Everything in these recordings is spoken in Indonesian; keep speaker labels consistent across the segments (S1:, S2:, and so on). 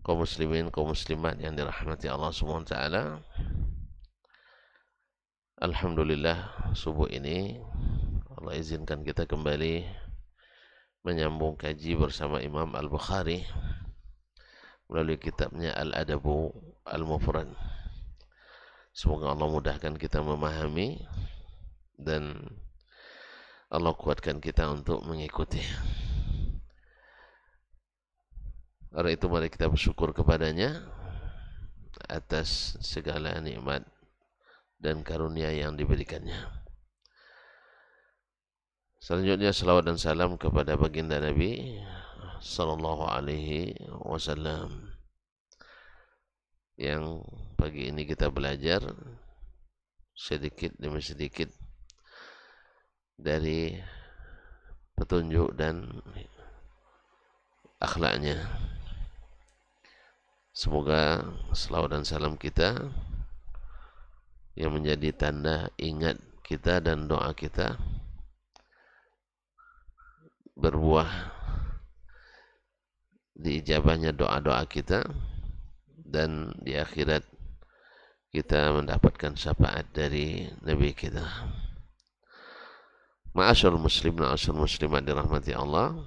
S1: kaum muslimin, kaum muslimat yang dirahmati Allah Subhanahu wa taala. Alhamdulillah, subuh ini Allah izinkan kita kembali menyambung kaji bersama Imam Al-Bukhari melalui kitabnya Al-Adabu Al-Mufrad. Semoga Allah mudahkan kita memahami dan Allah kuatkan kita untuk mengikuti. Karena itu mari kita bersyukur kepadanya atas segala nikmat dan karunia yang diberikannya. Selanjutnya salawat dan salam kepada baginda Nabi sallallahu alaihi wasallam yang pagi ini kita belajar sedikit demi sedikit dari petunjuk dan akhlaknya. Semoga salawat dan salam kita yang menjadi tanda ingat kita dan doa kita berbuah diijabahnya doa-doa kita, dan di akhirat kita mendapatkan syafaat dari Nabi kita. Ma'asyarul muslim, ma'asyarul muslimat dirahmati Allah.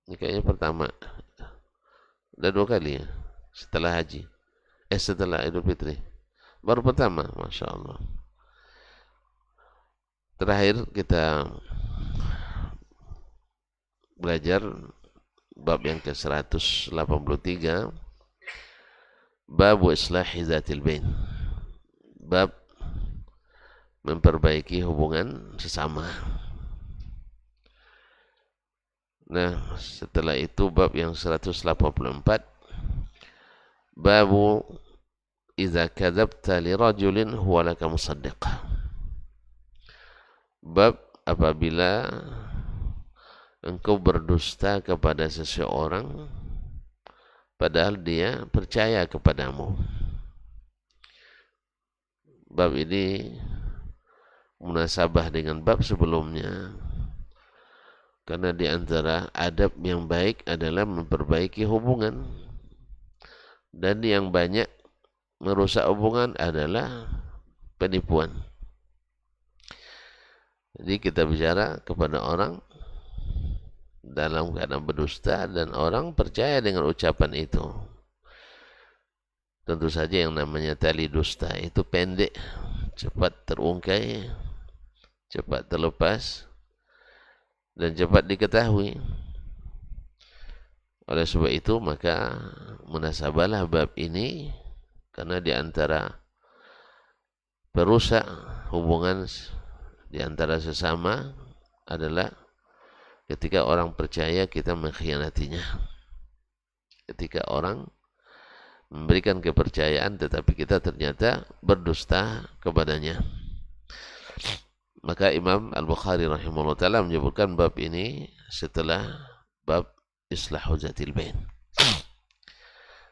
S1: Ini kayaknya pertama, udah 2 kali ya setelah haji, setelah Idul Fitri, baru pertama, Masya Allah. Terakhir kita belajar bab yang ke-183, bab islahi zatil bain, bab memperbaiki hubungan sesama. Nah, setelah itu bab yang 184, babu idza kadzabta li rajulin huwa laka musaddiq, bab apabila engkau berdusta kepada seseorang padahal dia percaya kepadamu. Bab ini munasabah dengan bab sebelumnya, karena di antara adab yang baik adalah memperbaiki hubungan, dan yang banyak merusak hubungan adalah penipuan. Jadi kita bicara kepada orang dalam keadaan berdusta dan orang percaya dengan ucapan itu. Tentu saja yang namanya tali dusta itu pendek, cepat terungkai, cepat terlepas, dan cepat diketahui. Oleh sebab itu maka munasabahlah bab ini, karena di antara perusak hubungan di antara sesama adalah ketika orang percaya kita mengkhianatinya. Ketika orang memberikan kepercayaan tetapi kita ternyata berdusta kepadanya. Maka Imam Al-Bukhari rahimahullah ta'ala menyebutkan bab ini setelah bab islahu zatil bain.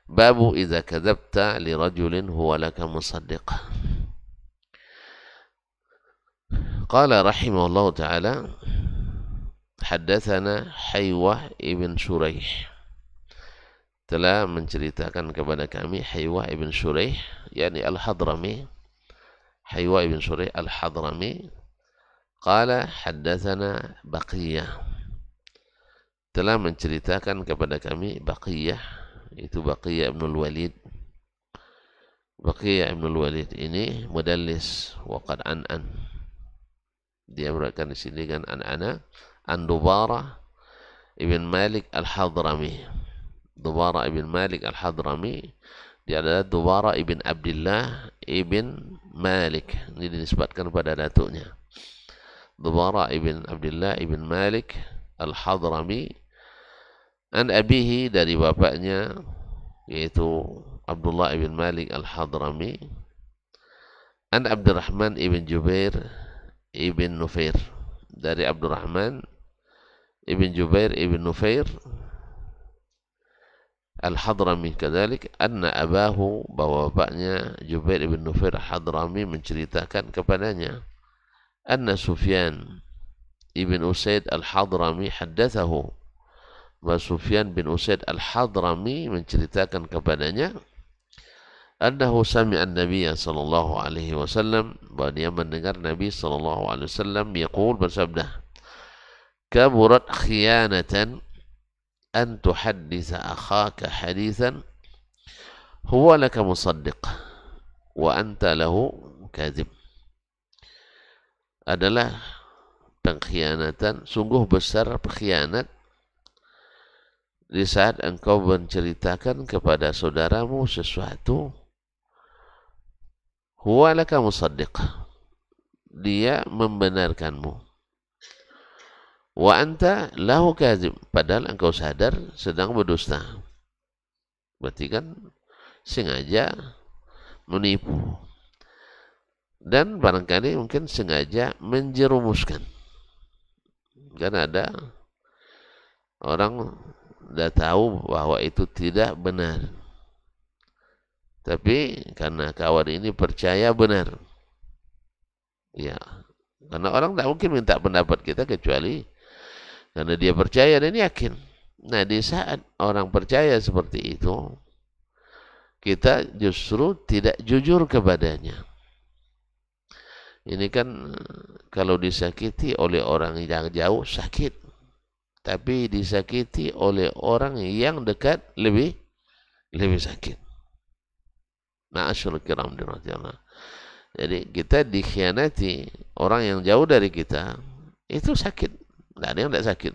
S1: Babu idza kadzabta li rajulin huwa laka musaddiq. Qala rahimahullah ta'ala haddatsana Haywah ibn Shuraih, telah menceritakan kepada kami Haywah ibn Shuraih, yakni Al-Hadrami, Haywah ibn Shuraih Al-Hadrami. Qala haddatsana Baqiyah, telah menceritakan kepada kami Baqiyah, itu Baqiyah ibn al-Walid. Baqiyah ibn al-Walid ini mudallis waqad an. Dia meriwayatkan di sini kan an Dubara ibn Malik Al-Hadrami. Dubara ibn Malik Al-Hadrami, dia adalah Dubara ibn Abdullah ibn Malik. Ini dinisbatkan pada datuknya. Dubara ibn Abdullah ibn Malik Al-Hadrami, an abihi, dari bapaknya yaitu Abdullah ibn Malik Al-Hadrami, an Abdurrahman ibn Jubair ibn Nufair, dari Abdurrahman ibn Jubair ibn Nufair Al-Hadrami kadalik, anna abahu, bahwa bapaknya Jubair ibn Nufair Al-Hadrami menceritakan kepadanya, anna Sufyan ibn Usaid Al-Hadrami haddathahu, bahwa Sufyan bin Usaid al-Hadrami menceritakan kepadanya annahu sami'a an-nabiy sallallahu alaihi wasallam, bahwa dia mendengar Nabi sallallahu alaihi wasallam yaqul, bersabda, kaburat khiyanatan an tuhadditha akhaka hadithan huwa laka musaddiq wa anta lahu kadhib. Adalah pengkhianatan, sungguh besar pengkhianat di saat engkau menceritakan kepada saudaramu sesuatu, huwa laka musaddiq, dia membenarkanmu, wa anta lahu kadhib, padahal engkau sadar sedang berdusta. Berarti kan sengaja menipu, dan barangkali mungkin sengaja menjerumuskan. Karena ada orang sudah tahu bahwa itu tidak benar, tapi karena kawan ini percaya benar. Ya, karena orang tidak mungkin minta pendapat kita kecuali karena dia percaya dan yakin. Nah, di saat orang percaya seperti itu, kita justru tidak jujur kepadanya. Ini kan kalau disakiti oleh orang yang jauh sakit, tapi disakiti oleh orang yang dekat lebih sakit. Ma'asyarul kiram dirahmatullah. Jadi kita dikhianati orang yang jauh dari kita, itu sakit. Tidak ada yang tidak sakit.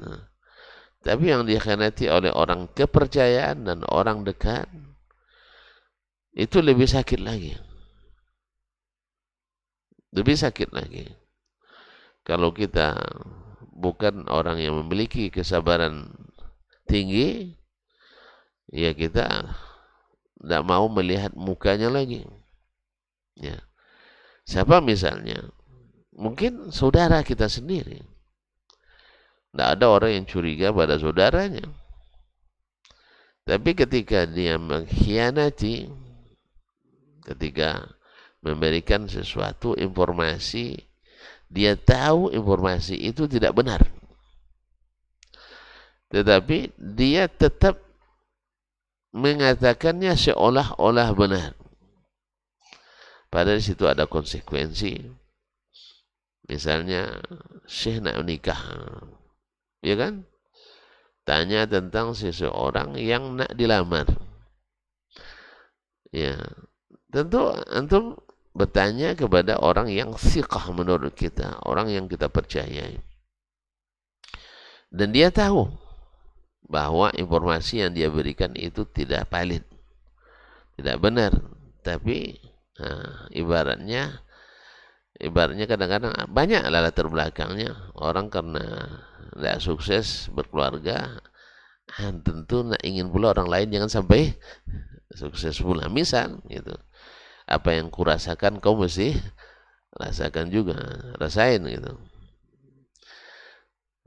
S1: Tapi yang dikhianati oleh orang kepercayaan dan orang dekat, itu lebih sakit lagi. Lebih sakit lagi. Kalau kita bukan orang yang memiliki kesabaran tinggi, ya kita tidak mau melihat mukanya lagi. Ya. Siapa misalnya? Mungkin saudara kita sendiri. Tidak ada orang yang curiga pada saudaranya. Tapi ketika dia mengkhianati, ketika memberikan sesuatu informasi, dia tahu informasi itu tidak benar, tetapi dia tetap mengatakannya seolah-olah benar. Padahal di situ ada konsekuensi. Misalnya Syekh nak menikah, ya kan? Tanya tentang seseorang yang nak dilamar. Ya, tentu antum bertanya kepada orang yang thiqah menurut kita, orang yang kita percayai. Dan dia tahu bahwa informasi yang dia berikan itu tidak valid, tidak benar. Tapi ibaratnya kadang-kadang banyak latar belakangnya. Orang karena tidak sukses berkeluarga, tentu ingin pula orang lain jangan sampai sukses pula. Misal gitu. Apa yang kurasakan kau mesti rasakan juga, rasain gitu.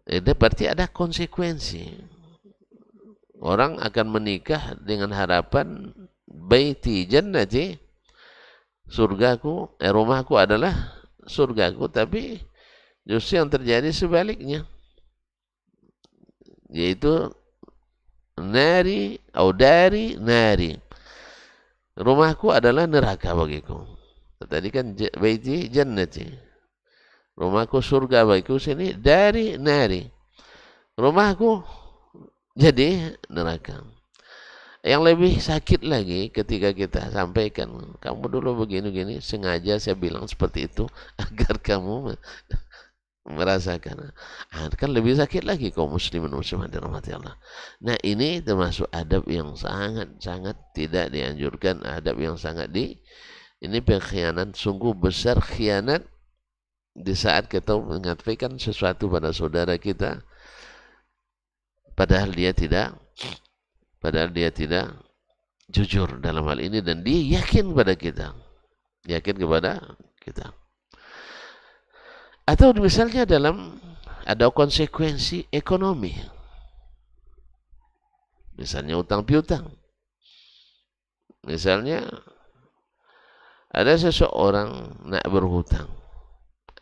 S1: Itu berarti ada konsekuensi. Orang akan menikah dengan harapan baiti jannati, surgaku, rumahku adalah surgaku, tapi justru yang terjadi sebaliknya, yaitu nari atau dari nari, rumahku adalah neraka bagiku. Tadi kan baiti jannati, rumahku surga bagiku, sini dari nari, rumahku jadi neraka. Yang lebih sakit lagi ketika kita sampaikan, kamu dulu begini-gini, sengaja saya bilang seperti itu agar kamu merasakan. Kan lebih sakit lagi kaum muslimin muslimat dirahmati Allah. Nah, ini termasuk adab yang sangat-sangat tidak dianjurkan, adab yang sangat ini pengkhianatan, sungguh besar khianat di saat kita mengatakan sesuatu pada saudara kita, padahal dia tidak jujur dalam hal ini, dan dia yakin kepada kita. Atau misalnya ada konsekuensi ekonomi, misalnya utang piutang. Misalnya ada seseorang nak berhutang,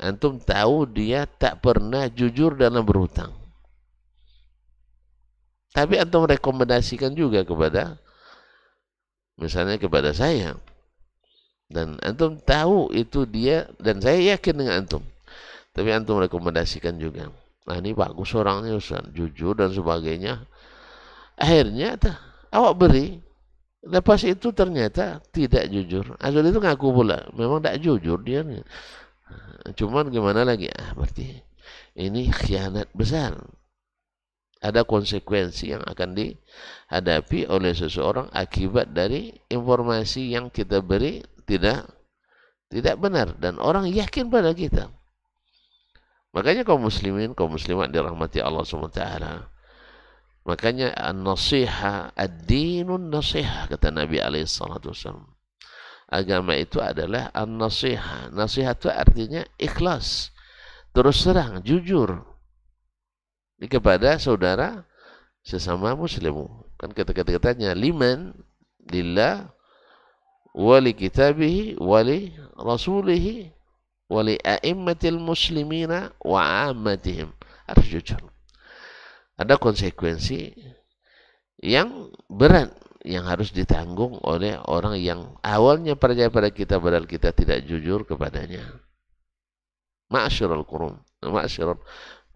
S1: antum tahu dia tak pernah jujur dalam berhutang. Tapi antum rekomendasikan juga kepada, misalnya kepada saya, dan antum tahu itu dia, dan saya yakin dengan antum, tapi antum rekomendasikan juga, nah ini bagus orangnya Ustaz, jujur dan sebagainya. Akhirnya awak beri, lepas itu ternyata tidak jujur. Asal itu ngaku pula, memang tidak jujur dia. Cuman gimana lagi? Berarti ini khianat besar. Ada konsekuensi yang akan dihadapi oleh seseorang akibat dari informasi yang kita beri tidak benar dan orang yakin pada kita. Makanya kaum muslimin, kaum muslimat dirahmati Allah SWT. Makanya an-nasiha, ad-dinun nasiha, kata Nabi SAW. Agama itu adalah an-nasiha. Nasihat itu artinya ikhlas, terus terang, jujur kepada saudara sesama muslim. Kan kata-katanya liman, lillah, wali kitabihi, wali rasulihi, wali a'immatil muslimina wa ammatihim. Harus jujur. Ada konsekuensi yang berat yang harus ditanggung oleh orang yang awalnya percaya pada kita padahal kita tidak jujur kepadanya. Ma'asyiral qurum, ma'asyiral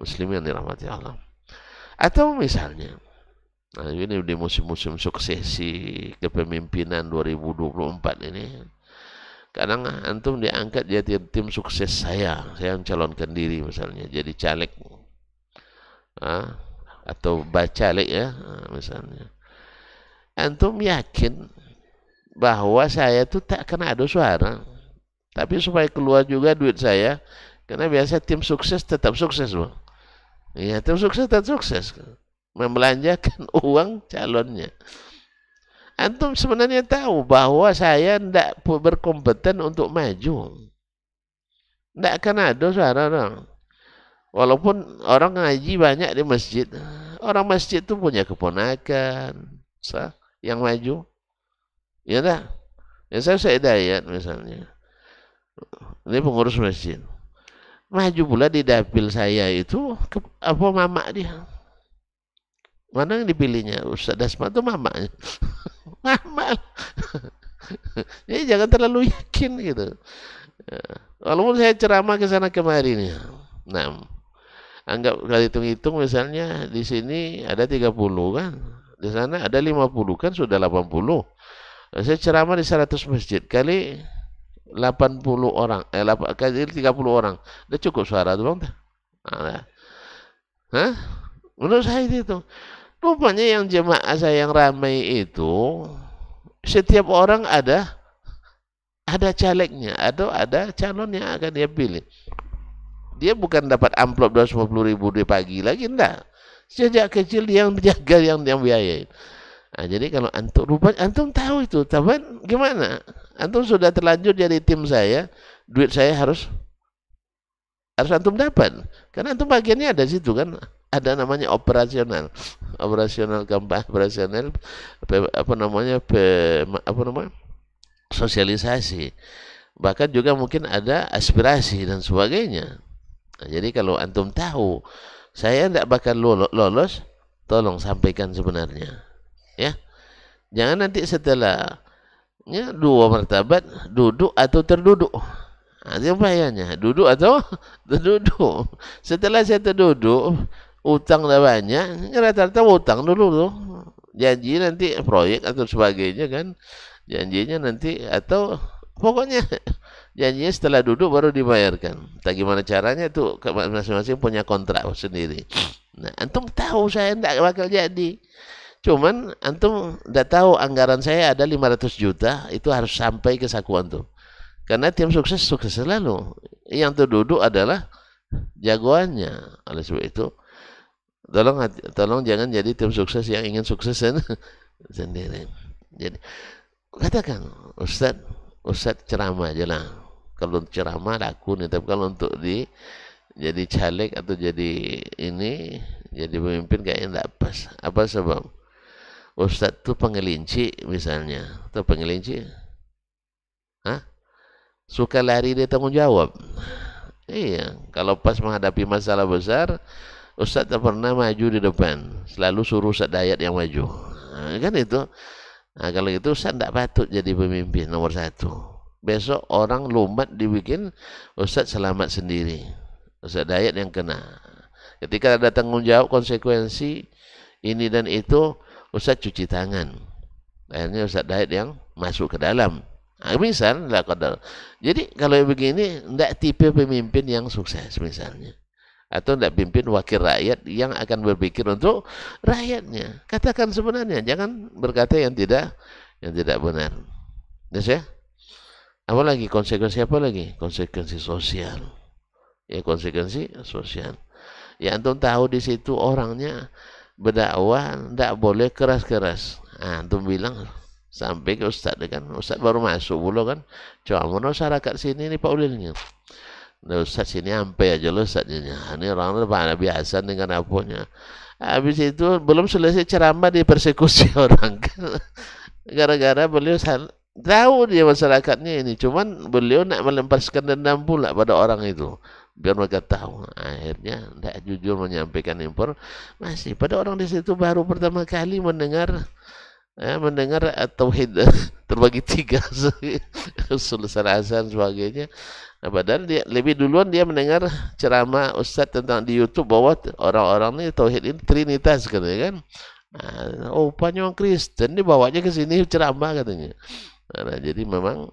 S1: muslimin yang dirahmati Allah. Atau misalnya, nah ini di musim-musim suksesi kepemimpinan 2024 ini, kadang antum diangkat jadi tim sukses saya mencalonkan diri misalnya jadi caleg, atau bacalek ya, misalnya. Antum yakin bahwa saya itu tak kena ada suara, tapi supaya keluar juga duit saya, karena biasa tim sukses tetap sukses, Bang. Iya, tim sukses tetap sukses, membelanjakan uang calonnya. Antum sebenarnya tahu bahwa saya tidak berkompeten untuk maju. Tidak akan ada suara orang. Walaupun orang ngaji banyak di masjid, orang masjid itu punya keponakan yang maju. Ya dah. Ya saya Hidayat misalnya. Ini pengurus masjid. Maju pula di dapil saya itu apa mama dia. Mana yang dipilihnya? Ustaz Dasma itu mamanya. Mama. Jadi jangan terlalu yakin gitu. Walaupun saya ceramah ke sana kemari nih. Nah, anggap kalau hitung-hitung misalnya di sini ada 30 kan. Di sana ada 50 kan sudah 80. Saya ceramah di 100 masjid kali 80 orang, kali 30 orang. Udah cukup suara tuh Bang. Nah, hah? Menurut saya itu. Rupanya yang jemaah saya yang ramai itu setiap orang ada calegnya atau ada calon yang akan dia pilih. Dia bukan dapat amplop 250.000 di pagi lagi, enggak. Sejak kecil dia yang menjaga, yang biayain. Nah, jadi kalau antum tahu itu, tapi gimana? Antum sudah terlanjur jadi tim saya, duit saya harus antum dapat. Karena antum bagiannya ada situ kan, ada namanya operasional kampanye, operasional sosialisasi. Bahkan juga mungkin ada aspirasi dan sebagainya. Nah, jadi kalau antum tahu saya tidak bakal lolos, tolong sampaikan sebenarnya. Ya, jangan nanti setelahnya 2 martabat duduk atau terduduk. Nah, itu bahayanya, duduk atau terduduk. Setelah saya terduduk, utang dah banyak, rata-rata utang dulu tuh. Janji nanti proyek atau sebagainya kan. Janjinya nanti atau pokoknya janjinya setelah duduk baru dibayarkan. Tak gimana caranya itu masing-masing punya kontrak sendiri. Nah, antum tahu saya tidak bakal jadi. Cuman antum tidak tahu anggaran saya ada 500 juta, itu harus sampai ke saku antum. Karena tim sukses selalu. Yang terduduk adalah jagoannya. Oleh sebab itu, tolong jangan jadi tim sukses yang ingin sukses sendiri. Jadi katakan, Ustaz ceramah aja lah. Kalau ceramah laku nih, tapi kalau untuk jadi caleg atau jadi pemimpin kayaknya tidak pas. Apa sebab? Ustaz tuh pengelinci misalnya, atau pengelinci, suka lari dari tanggung jawab. Iya, kalau pas menghadapi masalah besar, Ustaz tak pernah maju di depan, selalu suruh Ustaz Dayat yang maju. Nah, kan itu. Nah, kalau itu Ustaz tidak patut jadi pemimpin nomor satu. Besok orang lumbat dibikin Ustaz selamat sendiri. Ustaz Dayat yang kena. Ketika ada tanggung jawab konsekuensi ini dan itu, Ustaz cuci tangan. Akhirnya Ustaz Dayat yang masuk ke dalam. Nah, misal, jadi kalau begini, tidak tipe pemimpin yang sukses misalnya. Atau tidak pimpin wakil rakyat yang akan berpikir untuk rakyatnya. Katakan sebenarnya, jangan berkata yang tidak benar. Yes, ya? Apa lagi? Konsekuensi apa lagi? Konsekuensi sosial. Ya, konsekuensi sosial. Ya, antum tahu di situ orangnya berdakwah tidak boleh keras-keras. Nah, antum bilang sampai ke Ustaz kan, Ustaz baru masuk dulu kan, coba masyarakat sini nih Pak Ulilnya. Nah, Ustaz sini sampai aja loh Ustaznya. Ini orang biasa dengan apanya. Habis itu belum selesai ceramah dipersekusi orang. Gara-gara beliau tahu dia masyarakatnya ini. Cuman beliau nak melepaskan dendam pula pada orang itu. Biar mereka tahu. Akhirnya tidak jujur menyampaikan informasi. Pada orang di situ baru pertama kali mendengar tauhid terbagi tiga, usul salasan sebagainya. Nah, padahal dia lebih duluan dia mendengar ceramah Ustaz tentang di YouTube bahwa orang-orang ini tauhid ini trinitas katanya kan. Nah, rupanya orang Kristen dibawanya ke sini ceramah katanya. Nah, jadi memang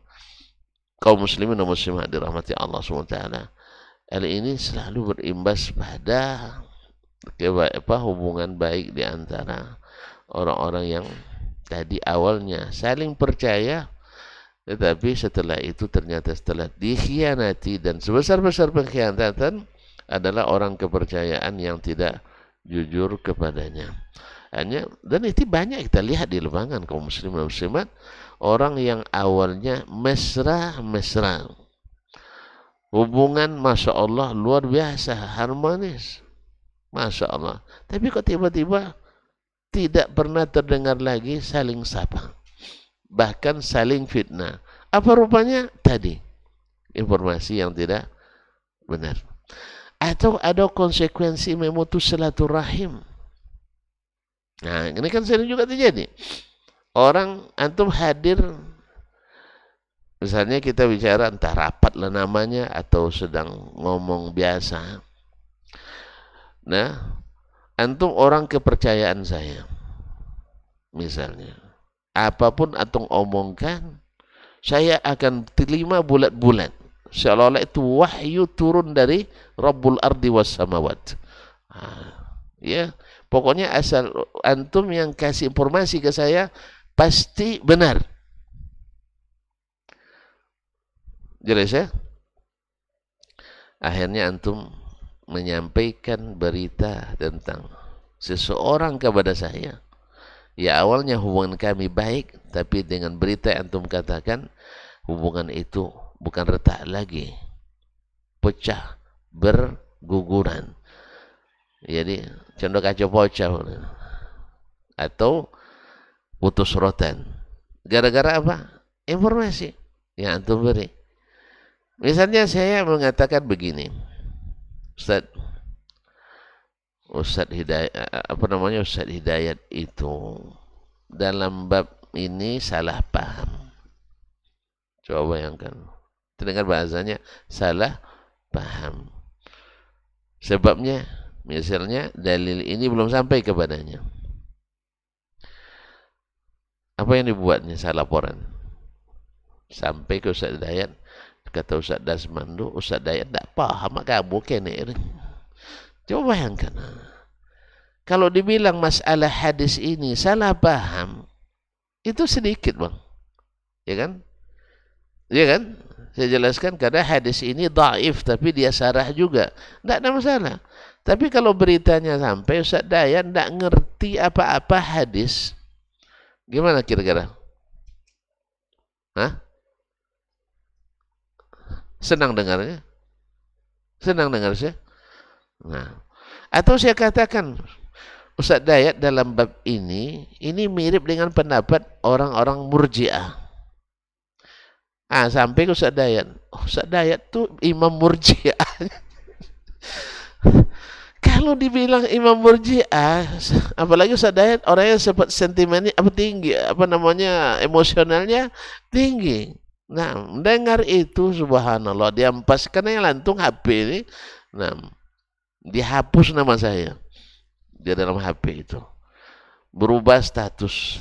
S1: kaum muslimin dan muslimat dirahmati Allah SWT, hal ini selalu berimbas pada hubungan baik di antara orang-orang yang tadi awalnya saling percaya, tetapi setelah itu ternyata setelah dikhianati, dan sebesar-besar pengkhianatan adalah orang kepercayaan yang tidak jujur kepadanya. Dan itu banyak kita lihat di lapangan kaum muslim dan muslimat, orang yang awalnya mesra, hubungan Masya Allah luar biasa, harmonis, Masya Allah, tapi kok tiba-tiba tidak pernah terdengar lagi saling sapa, bahkan saling fitnah. Apa rupanya? Tadi informasi yang tidak benar. Atau ada konsekuensi memutus silaturahim. Nah, ini kan sering juga terjadi. Orang antum hadir, misalnya kita bicara entah rapat lah namanya atau sedang ngomong biasa. Nah, antum orang kepercayaan saya, misalnya, apapun antum omongkan, saya akan terima bulat-bulat, seolah-olah itu wahyu turun dari Rabbul Ardi was Samawat. Ya, pokoknya asal antum yang kasih informasi ke saya pasti benar. Jelas ya? Akhirnya antum menyampaikan berita tentang seseorang kepada saya. Ya, awalnya hubungan kami baik, tapi dengan berita yang antum katakan, hubungan itu bukan retak lagi, pecah, berguguran. Jadi condong kacau pocah atau putus rotan. Gara-gara apa? Informasi yang antum beri. Misalnya saya mengatakan begini, Ustaz Hidayat itu dalam bab ini salah paham. Coba bayangkan, dengar bahasanya salah paham. Sebabnya, misalnya dalil ini belum sampai kepadanya. Apa yang dibuatnya? Salah laporan. Sampai ke Ustaz Hidayat, kata Ustaz Dasmandu, Ustaz Hidayat tak paham kamu kene. Coba bayangkan, kalau dibilang masalah hadis ini salah paham, itu sedikit bang, ya kan? Ya kan? Saya jelaskan karena hadis ini dhaif, tapi dia sarah juga, tidak ada masalah. Tapi kalau beritanya sampai Ustaz Dayat tidak ngerti apa-apa hadis, gimana kira-kira? Hah? Senang dengarnya? Senang dengar saya? Nah, atau saya katakan Ustaz Dayat dalam bab ini mirip dengan pendapat orang-orang Murji'ah. Sampai ke Ustaz Dayat. Ustaz Dayat tuh imam Murji'ah. Kalau dibilang Imam Murji'ah, apalagi Ustaz Dayat orang yang sempat sentimennya tinggi, emosionalnya tinggi. Nah, mendengar itu subhanallah, dia pas karena yang lantung HP ini, nah, dihapus nama saya di dalam HP itu. Berubah status.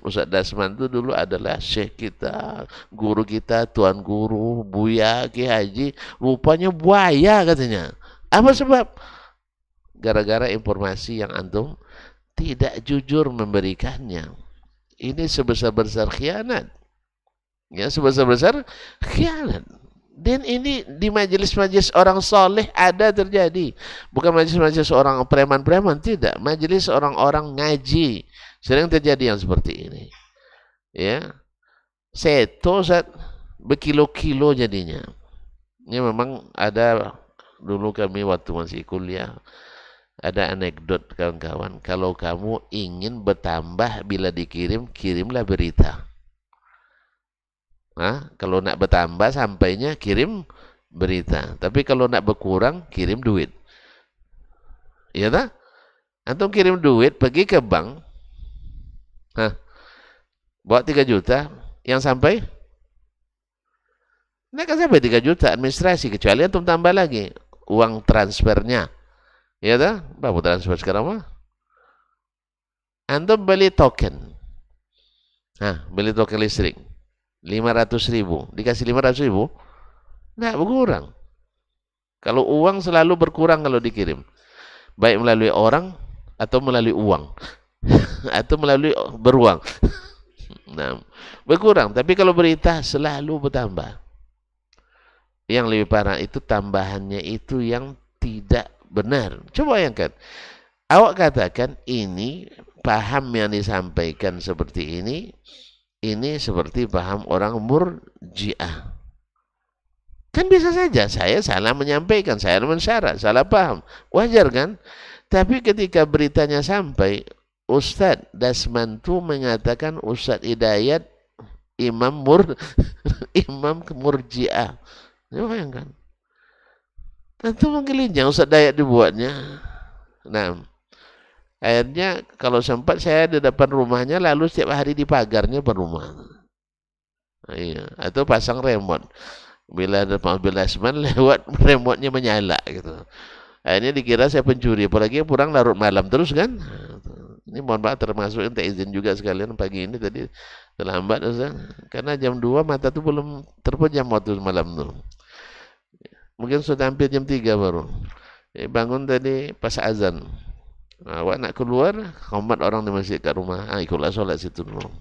S1: Ustaz Dasman itu dulu adalah syekh kita, guru kita, tuan guru, Buya, Ki Haji, rupanya buaya katanya. Apa sebab? Gara-gara informasi yang antum tidak jujur memberikannya. Ini sebesar-besar khianat. Ya, sebesar-besar khianat. Dan ini di majelis-majelis orang soleh ada terjadi. Bukan majelis-majelis orang preman-preman, tidak. Majelis orang-orang ngaji. Sering terjadi yang seperti ini. Ya, seto saat berkilo-kilo jadinya. Ini memang ada dulu kami waktu masih kuliah. Ada anekdot kawan-kawan. Kalau kamu ingin bertambah bila dikirim, kirimlah berita. Nah, kalau nak bertambah sampainya kirim berita. Tapi kalau nak berkurang, kirim duit. Iya tak? Antum kirim duit, pergi ke bank. Hah, bawa 3 juta, yang sampai? Ini kan sampai 3 juta administrasi, kecuali antum tambah lagi uang transfernya. Ya dah, berapa transfer sekarang mah? Antum beli token. Nah, beli token listrik. 500.000. Dikasih 500.000? Nggak berkurang. Kalau uang selalu berkurang kalau dikirim. Baik melalui orang atau melalui uang. Atau melalui beruang. Nah, berkurang. Tapi kalau berita selalu bertambah. Yang lebih parah itu tambahannya itu yang tidak benar. Coba bayangkan. Awak katakan ini paham yang disampaikan seperti ini seperti paham orang Murji'ah. Kan bisa saja saya salah menyampaikan, saya mensyarah, salah paham. Wajar kan? Tapi ketika beritanya sampai, Ustadz Dasman itu mengatakan Ustadz Hidayat Imam Murji'ah. Ya, bayangkan. Tentu menggelinya Ustadz Dayat dibuatnya. Nah, akhirnya kalau sempat saya di depan rumahnya, lalu setiap hari di pagarnya berumah. Nah, iya. Atau pasang remote. Bila ada mobil Dasman lewat, remote-nya menyala gitu. Akhirnya dikira saya pencuri, apalagi pulang larut malam terus kan. Ini mohon maaf termasuk minta izin juga sekalian pagi ini tadi terlambat Ustaz. Karena jam 2 mata tuh belum terpejam waktu malam tuh. Mungkin sudah hampir jam 3 baru. Bangun tadi pas azan. Awak nak keluar, komat orang di masjid kat rumah. Ikutlah solat situ dulu.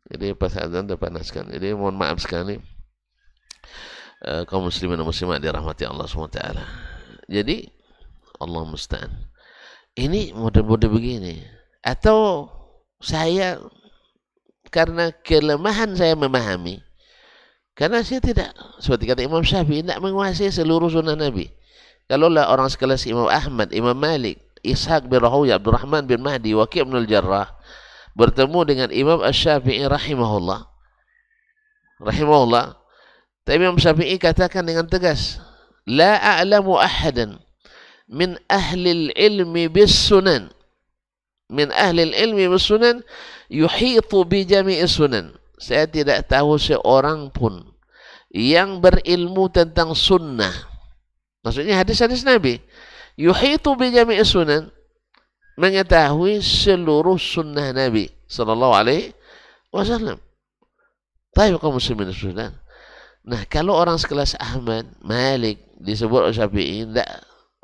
S1: Jadi pas azan terpanaskan. Jadi mohon maaf sekali. Kaum muslimin dan muslimat dirahmati Allah SWT. Jadi Allah musta'an. Ini model-model begini. Atau saya karena kelemahan saya memahami. Karena saya tidak, seperti kata Imam Syafi'i, tidak menguasai seluruh sunnah Nabi. Kalaulah orang sekelas Imam Ahmad, Imam Malik, Ishaq bin Rahuya, Abdurrahman bin Mahdi, Waqi' bin Al-Jarrah bertemu dengan Imam Asy-Syafi'i rahimahullah. Tapi Imam Syafi'i katakan dengan tegas, la a'lamu ahadan min ahli ilmi bis sunan. Min ahli ilmi bis sunan yuhitu bi jami'i sunan. Saya tidak tahu seorang pun yang berilmu tentang sunnah. Maksudnya hadis-hadis Nabi. Yuhitu bi jami'i sunan. Mengetahui seluruh sunnah Nabi sallallahu alaihi wasallam. Tapi kaum muslimin sunnah. Nah, kalau orang sekelas Ahmad, Malik, disebut Syafi'i, tidak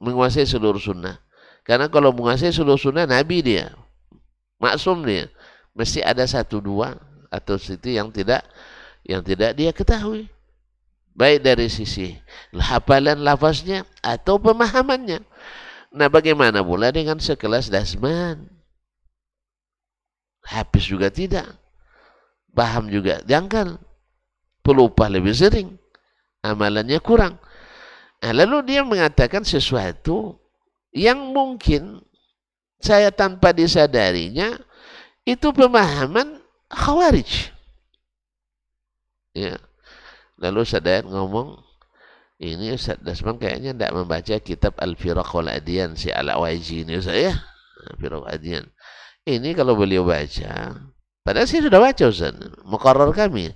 S1: menguasai seluruh sunnah. Karena kalau menguasai seluruh sunnah, Nabi dia. Maksum dia. Mesti ada 1, 2 atau situ yang tidak dia ketahui. Baik dari sisi hafalan lafaznya atau pemahamannya. Nah, bagaimana pula dengan sekelas Dasman? Hafiz juga tidak. Paham juga janggal. Pelupa lebih sering. Amalannya kurang. Nah, lalu dia mengatakan sesuatu yang mungkin saya tanpa disadarinya itu pemahaman Khawarij. Ya. Lalu Sadayat ngomong, Ini Ustaz Dasman kayaknya tidak membaca kitab Al-Firaq wal Adyan si Al-Awaiji ini Ustaz ya. Al-Firaq Adyan. Ini kalau beliau baca, padahal saya sudah baca Ustaz, muqarrar kami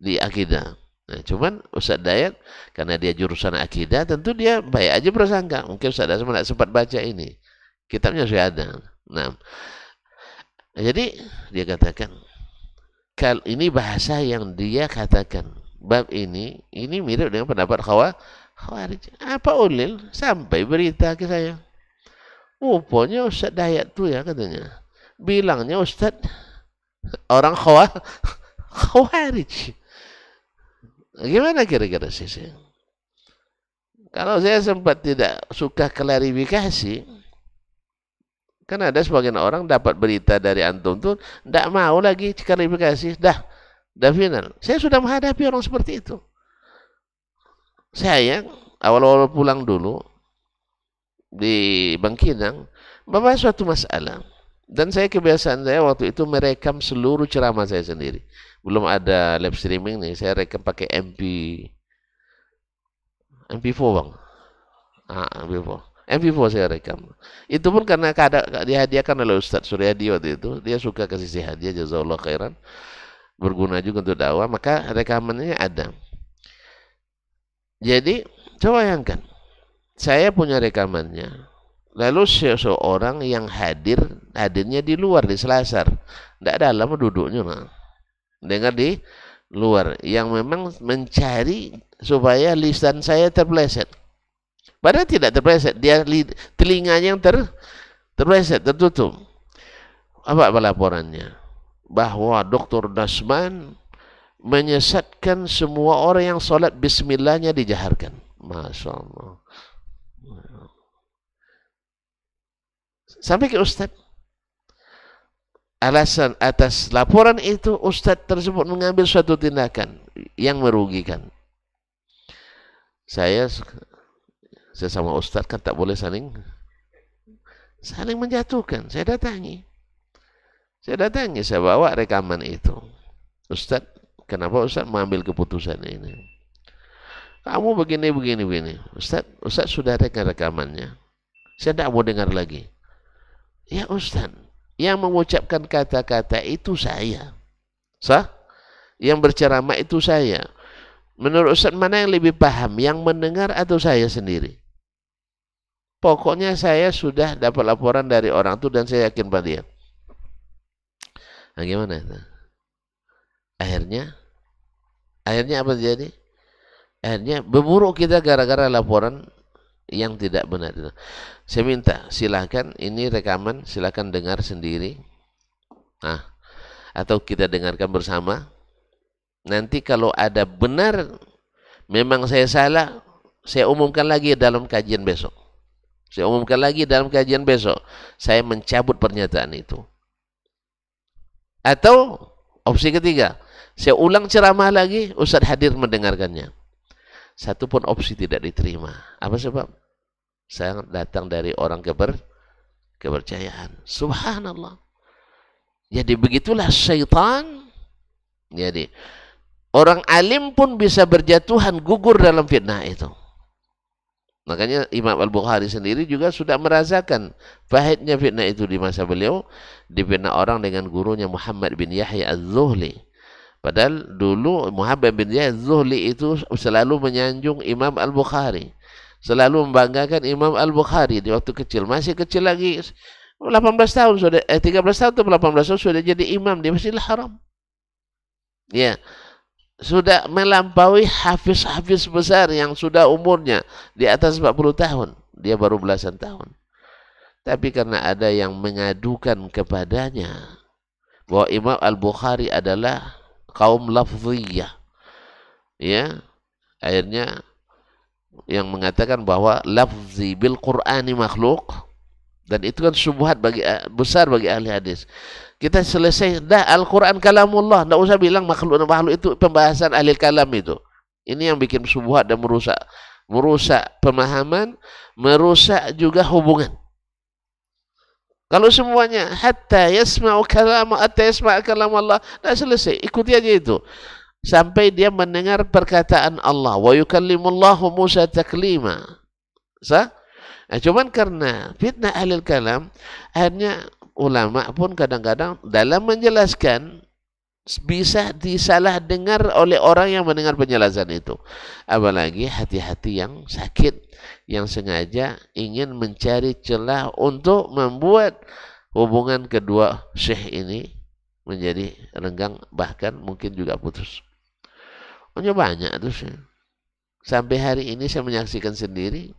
S1: di akidah. Nah, cuman Ustaz Dayat karena dia jurusan akidah, tentu dia baik aja prasangka. Mungkin Ustaz Dasman tidak sempat baca ini. Kitabnya sudah ada. Nah, jadi dia katakan, kalau ini bahasa yang dia katakan, bab ini mirip dengan pendapat Khawarij. Apa ulil? Sampai berita ke saya. Rupanya Ustaz Dayat tuh ya katanya. Bilangnya Ustaz orang Khawarij. Gimana kira-kira sih saya? Kalau saya sempat tidak suka klarifikasi, kan ada sebagian orang dapat berita dari antum tuh tidak mau lagi klarifikasi, dah final. Saya sudah menghadapi orang seperti itu. Saya awal-awal pulang dulu di Bangkinang, membahas suatu masalah. Dan saya kebiasaan saya waktu itu merekam seluruh ceramah saya sendiri. Belum ada live streaming nih, saya rekam pakai MP4 bang. MP4 saya rekam. Itu pun karena dihadiahkan oleh Ustadz Suryadi waktu itu. Dia suka kasih hadiah, jazakallahu khairan. Berguna juga untuk dakwah, maka rekamannya ada. Jadi, coba bayangkan. Saya punya rekamannya. Lalu seseorang yang hadirnya di luar, di Selasar. Tidak dalam duduknya. Nah. Dengar di luar. Yang memang mencari supaya lisan saya terpeleset. Padahal tidak terpeleset. Dia telinganya yang terpeleset, tertutup. Apa laporannya? Bahwa Dr. Dasman menyesatkan semua orang yang sholat bismillahnya dijaharkan. Masya Allah. Sampai ke Ustaz. Alasan atas laporan itu, Ustaz tersebut mengambil suatu tindakan yang merugikan. Saya sesama Ustaz kan tak boleh saling menjatuhkan. Saya datangi, saya bawa rekaman itu. Ustaz, kenapa Ustaz mengambil keputusan ini? Kamu begini. Ustaz sudah rekamannya. Saya tidak mau dengar lagi. Ya Ustaz, yang mengucapkan kata-kata itu saya. Yang berceramah itu saya. Menurut Ustaz mana yang lebih paham, yang mendengar atau saya sendiri? Pokoknya saya sudah dapat laporan dari orang itu dan saya yakin pada dia. Nah gimana itu? Akhirnya apa terjadi? Akhirnya berburuk kita gara-gara laporan yang tidak benar. Saya minta silakan ini rekaman, silakan dengar sendiri. Nah, atau kita dengarkan bersama. Nanti kalau ada benar memang saya salah, saya umumkan lagi dalam kajian besok. Saya mencabut pernyataan itu. Atau opsi ketiga, saya ulang ceramah lagi, Ustaz hadir mendengarkannya. Satu pun opsi tidak diterima. Apa sebab? Saya datang dari orang kepercayaan. Subhanallah. Jadi begitulah syaitan. Jadi orang alim pun bisa berjatuhan, gugur dalam fitnah itu. Makanya Imam Al-Bukhari sendiri juga sudah merasakan pahitnya fitnah itu di masa beliau. Difitnah orang dengan gurunya Muhammad bin Yahya Az-Zuhli. Padahal dulu Muhammad bin Yahya Az-Zuhli itu selalu menyanjung Imam Al-Bukhari. Selalu membanggakan Imam Al-Bukhari di waktu kecil. Masih kecil lagi, 18 tahun sudah, 13 tahun atau 18 tahun sudah jadi imam di Masjidil Haram. Ya, sudah melampaui hafiz-hafiz besar yang sudah umurnya di atas 40 tahun. Dia baru belasan tahun. Tapi karena ada yang mengadukan kepadanya bahwa Imam Al-Bukhari adalah kaum lafziyah. Ya, akhirnya yang mengatakan bahwa lafzi bil Qur'ani makhluk, dan itu kan syubhat besar bagi ahli hadis. Kita selesai dah, Al-Quran kalamullah, tidak usah bilang makhluk itu pembahasan ahli kalam itu. Ini yang bikin syubhat dan merusak pemahaman, merusak juga hubungan. Kalau semuanya hatta yasma'u kalam Allah, dah selesai, ikuti aja itu. sampai dia mendengar perkataan Allah, wa yukallimullahu Musa taklima. Cuman karena fitnah ahlul kalam, akhirnya ulama pun kadang-kadang dalam menjelaskan bisa disalah dengar oleh orang yang mendengar penjelasan itu. Apalagi hati-hati yang sakit, yang sengaja ingin mencari celah untuk membuat hubungan kedua syekh ini menjadi renggang, bahkan mungkin juga putus. Banyak tuh. Sampai hari ini saya menyaksikan sendiri,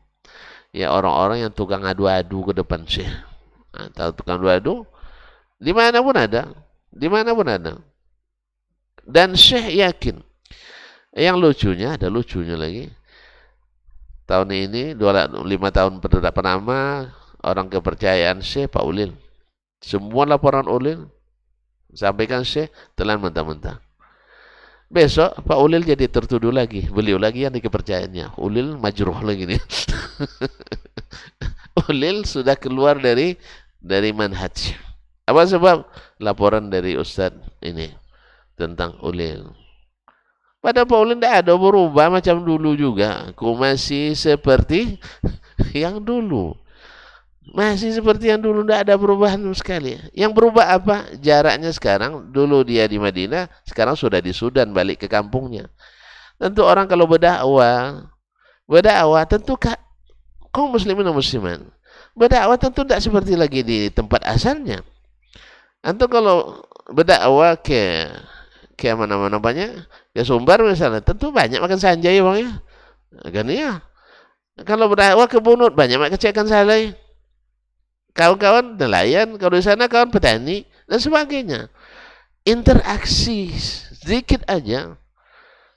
S1: ya orang-orang yang tukang adu-adu ke depan syekh. Atau tukang adu-adu, dimanapun ada. Dan syekh yakin. Yang lucunya, ada lucunya lagi. Tahun ini, 5 tahun pertama, orang kepercayaan syekh Pak Ulil. Semua laporan Ulil, sampaikan syekh, telan mentah-mentah. Besok Pak Ulil jadi tertuduh lagi. Beliau lagi yang dikepercayaannya. Ulil majruh lagi nih. Ulil sudah keluar dari manhaj. Apa sebab? Laporan dari Ustadz ini tentang Ulil. Pada Pak Ulil tidak ada berubah macam dulu juga. Aku masih seperti yang dulu. Masih seperti yang dulu, tidak ada perubahan sekali. Yang berubah apa? Jaraknya sekarang. Dulu dia di Madinah, sekarang sudah di Sudan, balik ke kampungnya. Tentu orang kalau berdakwah tentu kaum muslimin dan musliman. Berdakwah tentu tidak seperti lagi di tempat asalnya. Antum kalau berdakwah ke mana-mana banyak, ke Sumbar misalnya, tentu banyak makan sanjay bang ya. Kan ya. Kalau berdakwah ke Bunut banyak makan cekan salai. Kawan-kawan nelayan, kalau di sana kawan petani dan sebagainya. Interaksi sedikit aja.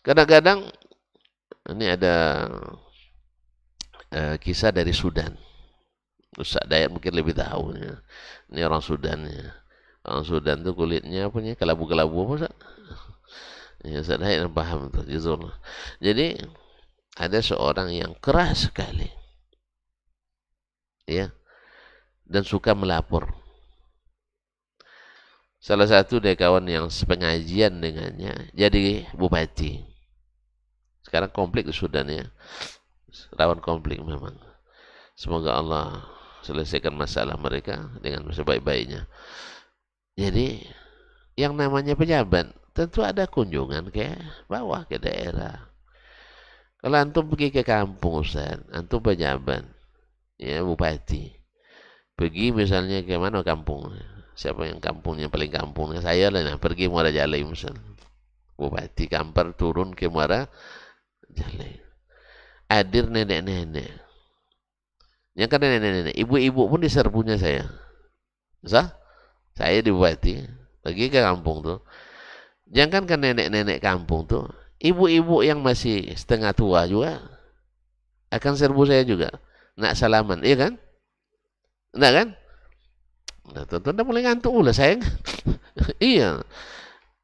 S1: Kadang-kadang ini ada kisah dari Sudan. Ustaz Dayat mungkin lebih tahu ya. Ini orang Sudan ya. Orang Sudan tuh kulitnya punya kelabu-kelabu apa Ustaz? Ya Ustaz Dayat yang paham tuh. Jadi ada seorang yang keras sekali. Ya. Dan suka melapor. Salah satu dari kawan yang sepengajian dengannya jadi bupati. Sekarang konflik di Sudan ya. Rawan konflik memang. Semoga Allah selesaikan masalah mereka dengan sebaik-baiknya. Jadi yang namanya pejabat tentu ada kunjungan ke bawah, ke daerah. Kalau antum pergi ke kampung Ustaz, antum pejabat, ya bupati. Pergi misalnya ke mana kampung? Siapa yang kampungnya paling kampungnya? Saya lah, nah, pergi Muara Jalai misalnya. Bupati Kampar turun ke Muara Jalai. Hadir nenek-nenek. Yang kan nenek-nenek, ibu-ibu pun diserbunya saya. Saya di bupati, pergi ke kampung tuh. Jangan kan nenek-nenek kampung tuh, ibu-ibu yang masih setengah tua juga akan serbu saya juga. Nak salaman, iya kan? Enggak kan? Nah, tentu udah mulai ngantuk ulah sayang. Iya.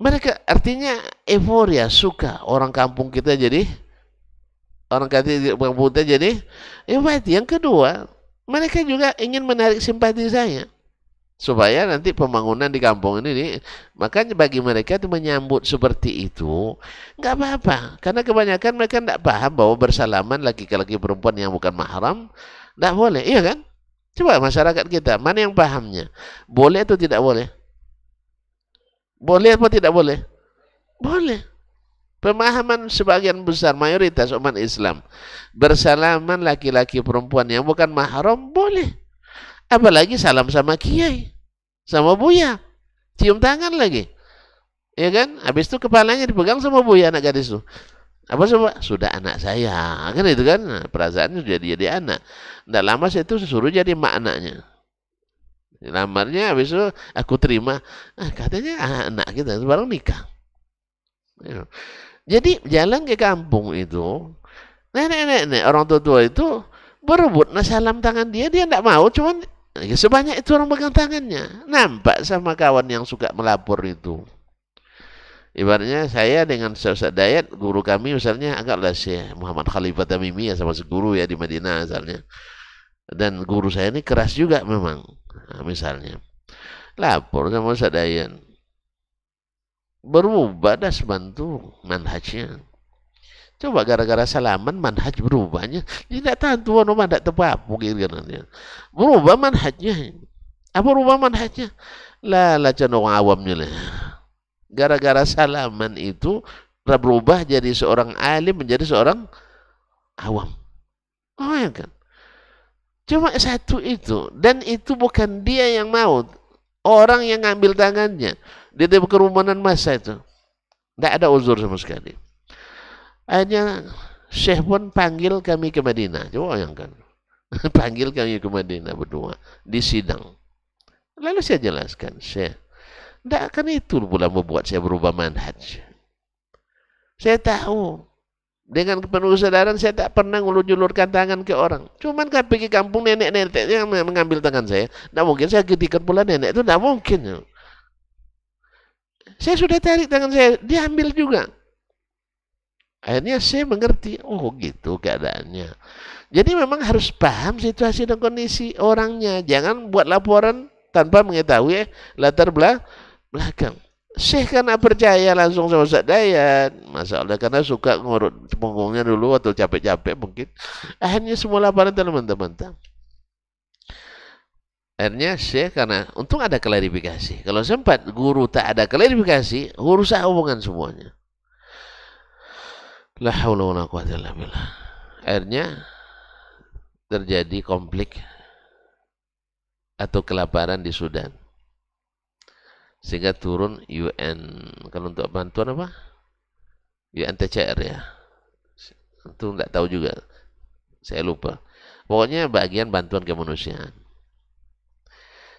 S1: Mereka artinya euforia, suka orang kampung kita jadi Yang kedua, mereka juga ingin menarik simpati saya. Supaya nanti pembangunan di kampung ini, makanya bagi mereka itu menyambut seperti itu nggak apa-apa, karena kebanyakan mereka nggak paham bahwa bersalaman laki-laki perempuan yang bukan mahram nggak boleh, iya kan? Coba masyarakat kita, mana yang pahamnya? Boleh atau tidak boleh? Boleh atau tidak boleh? Boleh. Pemahaman sebagian besar mayoritas umat Islam, bersalaman laki-laki perempuan yang bukan mahram boleh. Apalagi salam sama kiai, sama buya, cium tangan lagi. Ya kan? Habis itu kepalanya dipegang sama buya anak gadis itu. Apa coba? Sudah anak saya, kan itu kan? Nah, perasaannya sudah jadi anak. Nggak lama saya itu suruh jadi mak anaknya. Lamarnya habis itu aku terima. Katanya anak kita baru nikah. Jadi jalan ke kampung itu, nenek-nenek orang tua itu berebut salam tangan dia nggak mau, cuman sebanyak itu orang pegang tangannya. Nampak sama kawan yang suka melapor itu. Ibaratnya saya dengan Ustaz Dayat, guru kami misalnya agaklah Syekh Muhammad Khalifah Tamimi ya, sama guru ya di Madinah misalnya. Dan guru saya ini keras juga memang. Nah, misalnya lapor sama Ustaz Dayat. berubah das bantu manhajnya. Coba gara-gara salaman manhaj berubahnya. Tidak tahu tuan rumah tidak tepat mungkin berubah manhajnya. Apa berubah manhajnya? Lah cenderung awamnya lah. Gara-gara salaman itu berubah jadi seorang alim menjadi seorang awam. Oh ya kan? Cuma satu itu. Dan itu bukan dia yang mau. Orang yang ngambil tangannya. Dia kerumunan massa itu. Tidak ada uzur sama sekali. Akhirnya Syekh pun panggil kami ke Madinah. Coba bayangkan. Panggil kami ke Madinah berdua. Di sidang. Lalu saya jelaskan. Syekh. Tidak akan itu pula membuat saya berubah manhaj. Saya tahu. Dengan penuh kesadaran saya tak pernah ngulur-julurkan tangan ke orang. Cuman kan pergi kampung nenek-nenek yang mengambil tangan saya. Tidak mungkin saya ketikkan pula nenek itu. Tidak mungkin. Saya sudah tarik tangan saya. Dia ambil juga. Akhirnya saya mengerti, oh gitu keadaannya. Jadi memang harus paham situasi dan kondisi orangnya. Jangan buat laporan tanpa mengetahui latar belakang. Syekh kan percaya langsung sama Ustaz Dayat. Masalah karena suka ngurut punggungnya dulu atau capek-capek mungkin. Akhirnya semua laporan teman-teman. Akhirnya Syekh karena untung ada klarifikasi. Kalau sempat guru tak ada klarifikasi, rusak hubungan semuanya. La haula wala quwwata illa billah. Akhirnya terjadi konflik atau kelaparan di Sudan. Sehingga turun UN. Kalau untuk bantuan apa? UNHCR ya. Itu enggak tahu juga. Saya lupa. Pokoknya bagian bantuan kemanusiaan.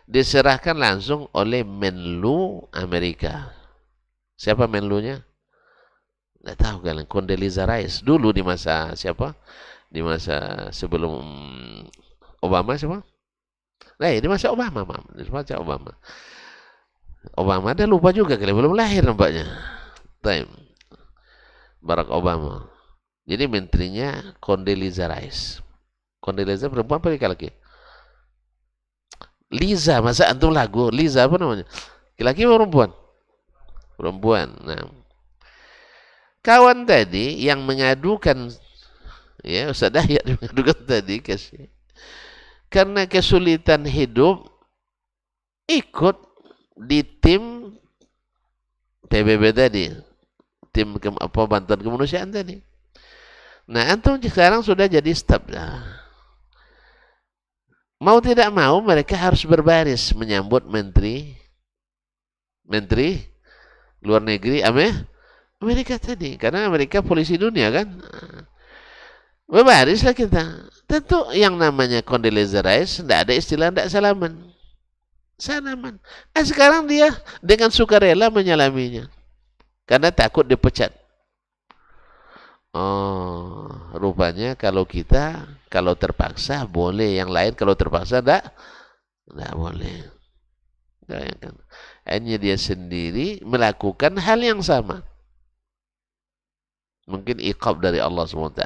S1: Diserahkan langsung oleh Menlu Amerika. Siapa Menlunya? Nggak tahu kalian, Condoleezza Rice dulu di masa siapa? Di masa sebelum Obama siapa? Nah, di masa Obama, di masa Obama. Obama dia lupa juga kali belum lahir nampaknya. Time Barack Obama. Jadi menterinya Condoleezza Rice. Condoleezza perempuan apa laki-laki? Liza, masa antum lagu Liza apa namanya? Laki-laki atau perempuan? Perempuan. Nah, kawan tadi yang mengadukan, ya Ustaz Dayat mengadukan tadi karena kesulitan hidup ikut di tim PBB tadi, tim bantuan kemanusiaan tadi. Nah, antum sekarang sudah jadi staf lah. Mau tidak mau mereka harus berbaris menyambut menteri luar negeri Amerika tadi, karena Amerika polisi dunia kan. Berbarislah kita. Tentu yang namanya Condoleezza Rice tidak ada istilah tidak salaman. Sekarang dia dengan sukarela menyalaminya karena takut dipecat. Oh, rupanya kalau terpaksa boleh, yang lain kalau terpaksa tidak boleh. Hanya dia sendiri melakukan hal yang sama. Mungkin iqab dari Allah SWT.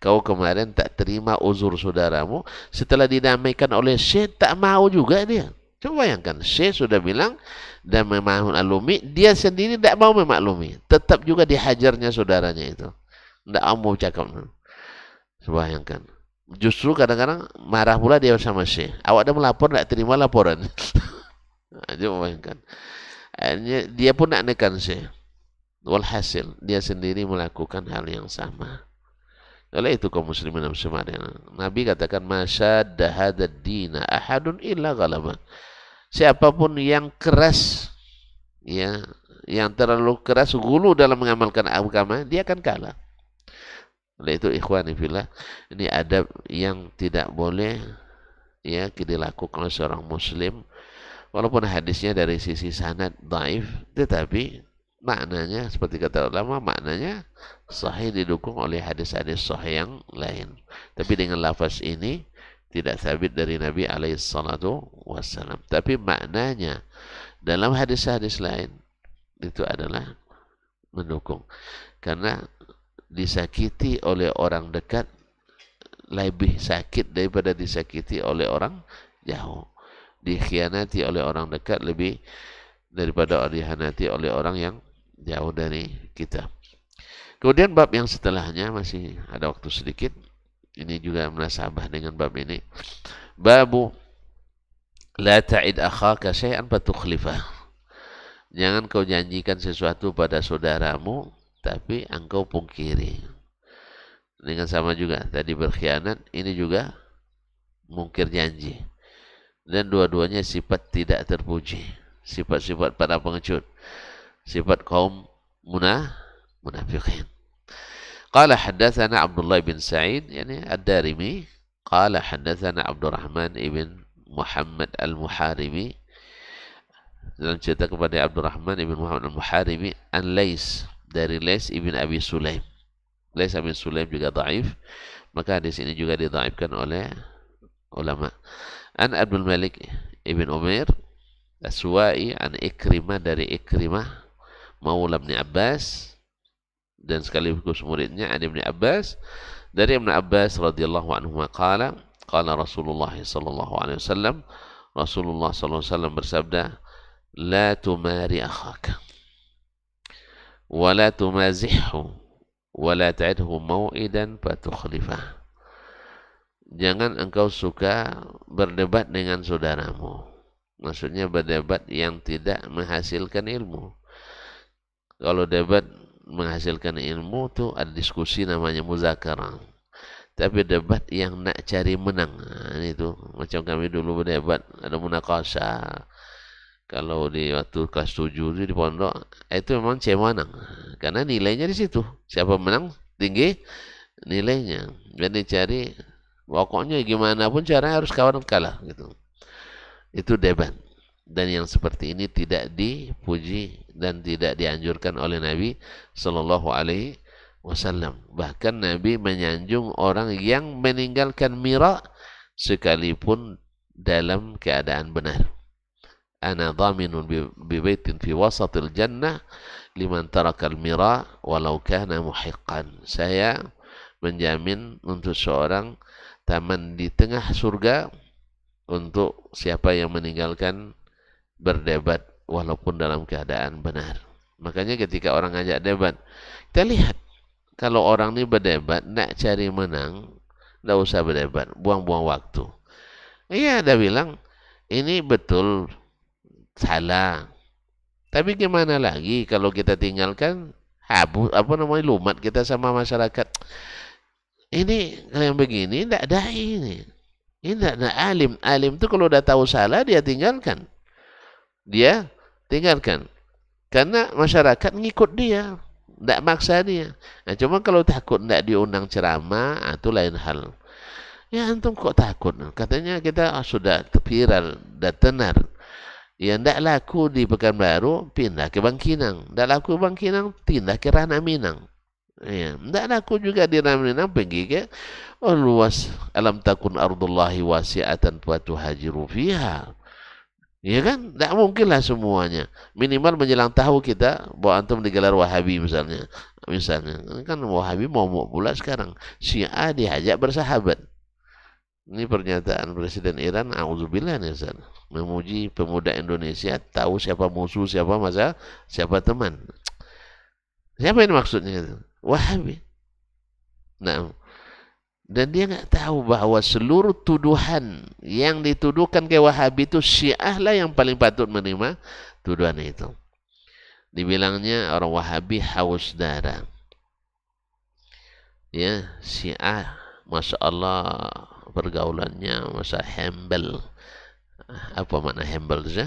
S1: Kau kemarin tak terima uzur saudaramu, setelah didamaikan oleh Syekh tak mau juga dia. Coba bayangkan, Syekh sudah bilang dan memaklumi, dia sendiri tak mau memaklumi. Tetap juga dihajarnya saudaranya itu. Tak mau cakap. Coba bayangkan. Justru kadang-kadang marah pula dia sama Syekh. Awak dah melapor, tak terima laporan. Coba bayangkan. Dia pun nak nekan Syekh. Walhasil dia sendiri melakukan hal yang sama. Oleh itu kaum muslimin dan muslimat, Nabi katakan masyadda hadzal dina ahadun illa ghalaba. Siapapun yang keras, ya, yang terlalu keras gulu dalam mengamalkan agama, dia akan kalah. Oleh itu ikhwani fillah, ini adab yang tidak boleh ya dilakukan oleh seorang muslim, walaupun hadisnya dari sisi sanad dhaif, tetapi maknanya seperti kata ulama, maknanya sahih, didukung oleh hadis-hadis sahih yang lain. Tapi dengan lafaz ini tidak sabit dari Nabi SAW. Tapi maknanya dalam hadis-hadis lain itu adalah mendukung. Karena disakiti oleh orang dekat lebih sakit daripada disakiti oleh orang jauh. Dikhianati oleh orang dekat lebih daripada dikhianati oleh orang yang jauh dari kita. Kemudian bab yang setelahnya masih ada waktu sedikit. Ini juga munasabah dengan bab ini. Babu la ta'id akhaka syai'an fatukhlifah. Jangan kau janjikan sesuatu pada saudaramu, tapi engkau pungkiri. Dengan sama juga, tadi berkhianat, ini juga mungkir janji. Dan dua-duanya sifat tidak terpuji. Sifat-sifat para pengecut. Sifat kaum munafiqin. Qala haddatsana Abdullah bin Sa'id, yani Ad-Darimi. Qala haddatsana Abdurrahman ibn Muhammad Al-Muharibi. Dalam cerita kepada Abdurrahman ibn Muhammad Al-Muharibi, an Lais, dari Lais ibn Abi Sulaim. Lais ibn Sulaim juga dhaif, maka di sini juga didhaifkan oleh ulama. An Abdul Malik ibn Umair As-Suwa'i, an Ikrimah, dari Ikrimah Maula Ibn Abbas, dan sekaligus muridnya an Ibn Abbas, dari Ibn Abbas radhiyallahu anhu qala qala Rasulullah sallallahu alaihi wasallam, Rasulullah sallallahu alaihi wasallam bersabda, la tumari akhaka wa la tumazihhu wa la ta'idhu mau'idan fatukhlifah. Jangan engkau suka berdebat dengan saudaramu. Maksudnya berdebat yang tidak menghasilkan ilmu. Kalau debat menghasilkan ilmu tuh ada diskusi namanya muzakarah. Tapi debat yang nak cari menang, nah, itu macam kami dulu berdebat, ada munakasah. Kalau di waktu kelas 7 di pondok, itu memang cemenang. Karena nilainya di situ. Siapa menang tinggi nilainya. Jadi cari, pokoknya gimana pun caranya harus kawan kalah gitu. Itu debat. Dan yang seperti ini tidak dipuji dan tidak dianjurkan oleh Nabi Sallallahu Alaihi Wasallam. Bahkan Nabi menyanjung orang yang meninggalkan mira sekalipun dalam keadaan benar. Ana dhaminun bi baitin fi wasatil jannah liman tarakal mira walau kana muhiqqan. Saya menjamin untuk seorang taman di tengah surga untuk siapa yang meninggalkan berdebat walaupun dalam keadaan benar. Makanya ketika orang ngajak debat, kita lihat kalau orang ini berdebat nak cari menang, tidak usah berdebat, buang-buang waktu. Iya, dia bilang ini betul salah. Tapi gimana lagi kalau kita tinggalkan lumat kita sama masyarakat. Ini yang begini tidak ada ini. Ini tidak ada alim. Alim itu kalau udah tahu salah dia tinggalkan. Karena masyarakat ngikut dia, tidak maksa dia. Nah, cuma kalau takut tidak diundang ceramah, itu lain hal. Ya antum kok takut? Katanya kita sudah viral dan tenar. Ya tidak laku di Pekanbaru, pindah ke Bangkinang. Tidak laku Bangkinang, pindah ke Ranah Minang. Ya, tidak laku juga di Ranah Minang, pergi ke luas. Alam takun ardullahi wasi'atan fatuhajiru fiha. Ya kan? Tidak mungkinlah semuanya. Minimal menjelang tahu kita bahwa antum digelar Wahabi misalnya. Kan Wahabi mau pula sekarang. Syiah diajak bersahabat. Ini pernyataan Presiden Iran, auzubillah nih, memuji pemuda Indonesia, tahu siapa musuh, siapa teman. Siapa ini maksudnya? Wahabi. Nah, dan dia nggak tahu bahwa seluruh tuduhan yang dituduhkan ke Wahabi itu Syiah lah yang paling patut menerima tuduhan itu. Dibilangnya orang Wahabi haus darah. Ya, Syiah, Masya Allah, pergaulannya masa hembel. Apa makna hembel saja?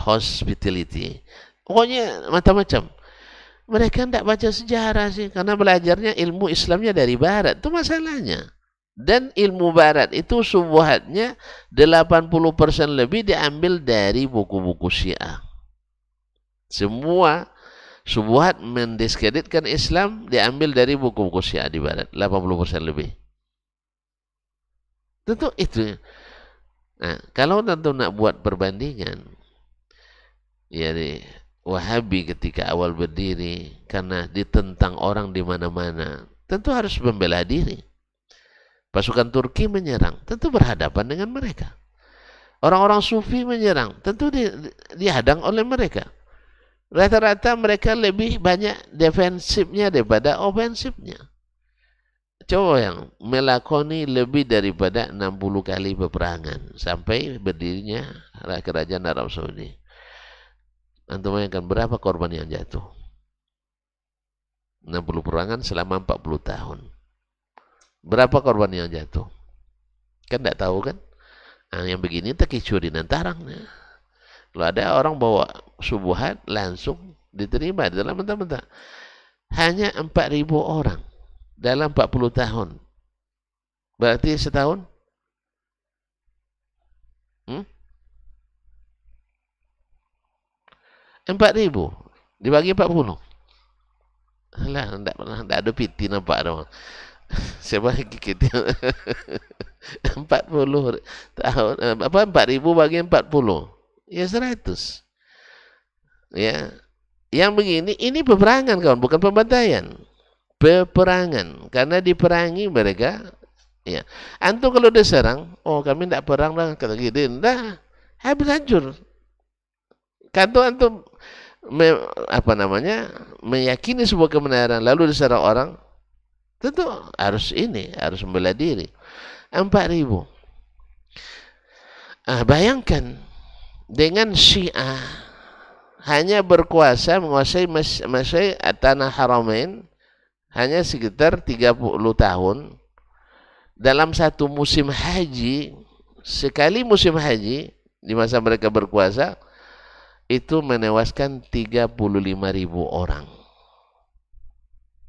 S1: Hospitality. Pokoknya macam-macam. Mereka tidak baca sejarah sih, karena belajarnya ilmu Islamnya dari Barat. Itu masalahnya. Dan ilmu Barat itu subuhatnya 80% lebih diambil dari buku-buku Syiah. Semua subuhat mendiskreditkan Islam diambil dari buku-buku Syiah di Barat. 80% lebih. Tentu itu. Nah, kalau tentu nak buat perbandingan, ya Wahabi ketika awal berdiri karena ditentang orang di mana-mana, tentu harus membela diri. Pasukan Turki menyerang, tentu berhadapan dengan mereka. Orang-orang sufi menyerang, tentu dihadang oleh mereka. Rata-rata mereka lebih banyak defensifnya daripada ofensifnya. Coba yang melakoni lebih daripada 60 kali peperangan sampai berdirinya kerajaan Arab Saudi. Antum bayangkan berapa korban yang jatuh? 60 peperangan selama 40 tahun. Berapa korban yang jatuh? Kan tidak tahu kan? Nah, yang begini terkicuri nantarangnya. Kalau ada orang bawa subuhat langsung diterima dalam mentah-mentah. Hanya 4.000 orang dalam 40 tahun. Berarti setahun? 4.000 dibagi 40. Alah, enggak ada piti nampak dong. Siapa kita 40 tahun apa 4.000 bagi 40? Ya 100. Ya. Yang begini ini peperangan kawan, bukan pembantaian. Peperangan, karena diperangi mereka. Ya. Antum kalau diserang, oh kami tidak perang dah, kata gitu, dah habis hancur. Kanto antum meyakini sebuah kebenaran lalu diserang orang, tentu harus membela diri. 4.000. Bayangkan dengan Syiah hanya berkuasa menguasai tanah Haramain hanya sekitar 30 tahun. Dalam satu musim haji, sekali musim haji di masa mereka berkuasa itu menewaskan 35.000 orang.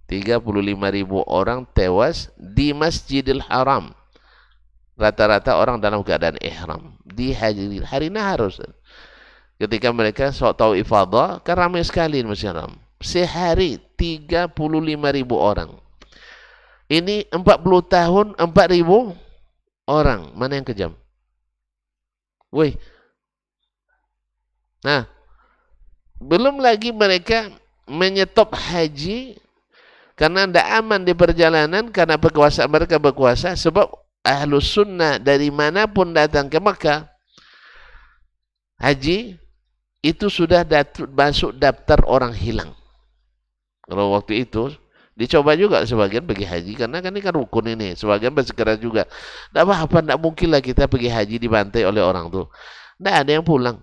S1: 35.000 orang tewas di Masjidil Haram. Rata-rata orang dalam keadaan ihram di hari nahar. Ketika mereka tahu ifadah, kan ramai sekali di Masjidil Haram. Sehari 35.000 orang. Ini 40 tahun 4.000 orang. Mana yang kejam? Woi. Nah, belum lagi mereka menyetop haji karena tidak aman di perjalanan karena mereka berkuasa, sebab Ahlus Sunnah dari manapun datang ke Makkah haji itu sudah masuk daftar orang hilang. Kalau waktu itu dicoba juga sebagian pergi haji karena kan ini kan rukun ini, sebagian bersikeras juga. Tidak apa-apa, tidak mungkinlah kita pergi haji dibantai oleh orang tuh. Tidak ada yang pulang.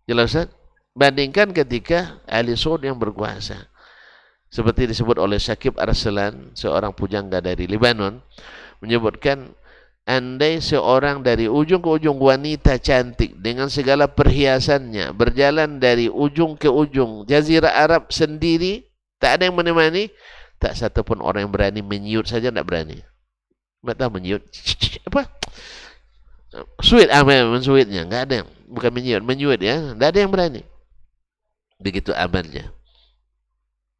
S1: Jelas kan? Bandingkan ketika ahli Saudi yang berkuasa. Seperti disebut oleh Syakib Arslan, seorang pujangga dari Lebanon, menyebutkan andai seorang dari ujung ke ujung wanita cantik dengan segala perhiasannya berjalan dari ujung ke ujung Jazirah Arab sendiri, tak ada yang menemani, tak satu pun orang yang berani menyiut saja, tidak berani. Tidak tahu menyiut apa? Suit mensuitnya, enggak ada yang, bukan menyuit ya, enggak ada yang berani. Begitu amannya.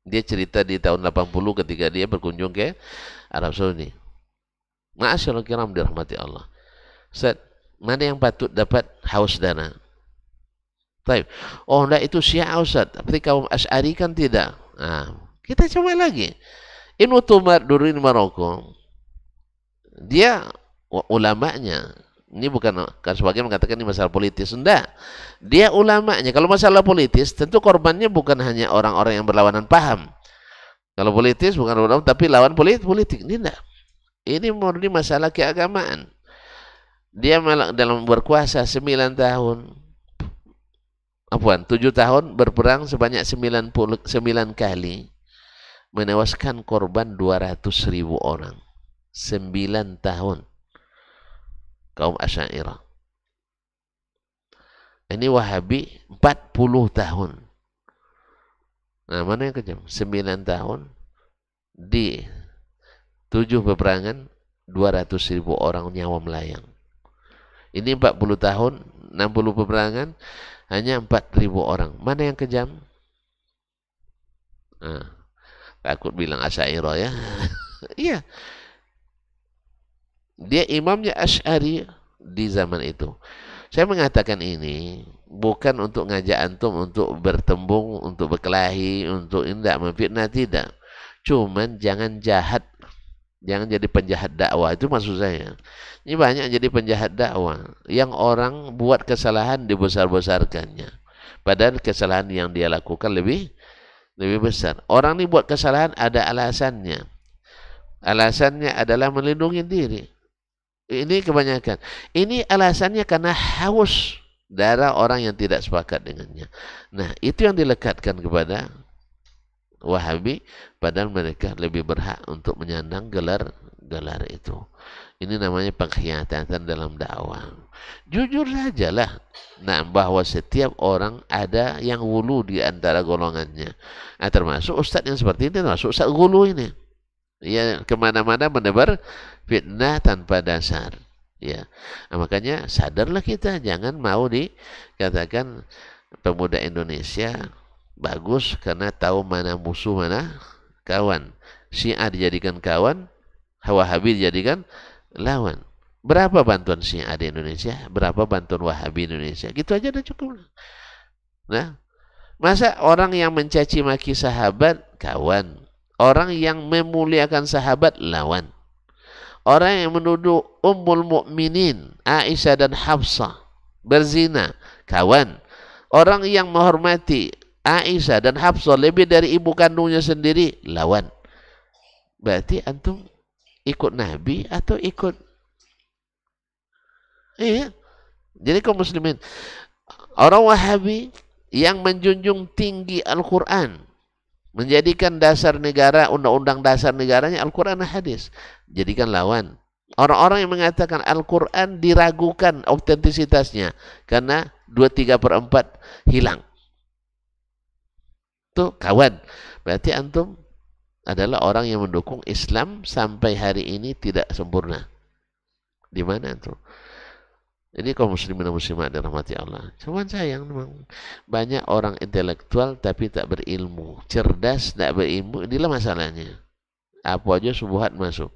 S1: Dia cerita di tahun 80 ketika dia berkunjung ke Arab Saudi. Ma'asyarul kiram dirahmati Allah. Ustaz, mana yang patut dapat haus dana? Taib. Oh, enggak, itu Syiah Ustaz. Tapi kaum Asy'ari kan tidak. Nah, kita coba lagi. Ibnu Tumar dulu di Maroko. Dia ulamanya. Ini bukan, kan sebagian mengatakan ini masalah politis. Enggak. Dia ulamanya. Kalau masalah politis, tentu korbannya bukan hanya orang-orang yang berlawanan paham. Kalau politis bukan ulama, tapi lawan politik. Ini enggak. Ini murni masalah keagamaan. Dia dalam berkuasa 9 tahun. 7 tahun berperang sebanyak 99 kali. Menewaskan korban 200.000 orang. 9 tahun. Kaum Asy'ariyah. Ini Wahabi 40 tahun. Nah, mana yang kejam? 9 tahun di 7 peperangan 200.000 orang nyawa melayang. Ini 40 tahun 60 peperangan hanya 4.000 orang. Mana yang kejam? Nah, takut bilang Asy'ariyah ya. Iya. Dia imamnya Asy'ari di zaman itu. Saya mengatakan ini bukan untuk ngajak antum untuk bertembung, untuk berkelahi, untuk tidak memfitnah, tidak. Cuman jangan jahat Jangan jadi penjahat dakwah, itu maksud saya. Ini banyak jadi penjahat dakwah yang orang buat kesalahan dibesar-besarkannya. Padahal kesalahan yang dia lakukan lebih besar. Orang ini buat kesalahan ada alasannya. Alasannya adalah melindungi diri. Ini kebanyakan. Ini alasannya karena haus darah orang yang tidak sepakat dengannya. Nah, itu yang dilekatkan kepada Wahabi, padahal mereka lebih berhak untuk menyandang gelar itu. Ini namanya pengkhianatan dalam dakwah. Jujur sajalah, nah, bahwa setiap orang ada yang gulu di antara golongannya. Nah, termasuk ustadz yang seperti ini, termasuk ustadz gulu ini. Ya, kemana-mana menebar fitnah tanpa dasar. Ya, nah, makanya sadarlah kita, jangan mau dikatakan pemuda Indonesia bagus karena tahu mana musuh mana kawan. Syiah dijadikan kawan, Wahabi dijadikan lawan. Berapa bantuan Syiah di Indonesia? Berapa bantuan Wahabi di Indonesia? Gitu aja udah cukup. Nah, masa orang yang mencaci maki sahabat kawan, orang yang memuliakan sahabat lawan, orang yang menuduh Ummul Mukminin Aisyah dan Hafsah berzina kawan, orang yang menghormati Aisyah dan Hafsah lebih dari ibu kandungnya sendiri lawan. Berarti antum ikut Nabi atau ikut? Iya. Jadi kaum muslimin, orang Wahabi yang menjunjung tinggi Al-Quran, menjadikan dasar negara, undang-undang dasar negaranya Al-Quran dan hadis, jadikan lawan. Orang-orang yang mengatakan Al-Quran diragukan autentisitasnya karena 2/3/4 hilang. Itu kawan. Berarti antum adalah orang yang mendukung Islam sampai hari ini tidak sempurna. Di mana antum? Jadi kaum muslimin dan muslimat dirahmati Allah. Cuman sayang memang banyak orang intelektual tapi tak berilmu, cerdas tak berilmu. Inilah masalahnya. Apa aja subuhat masuk.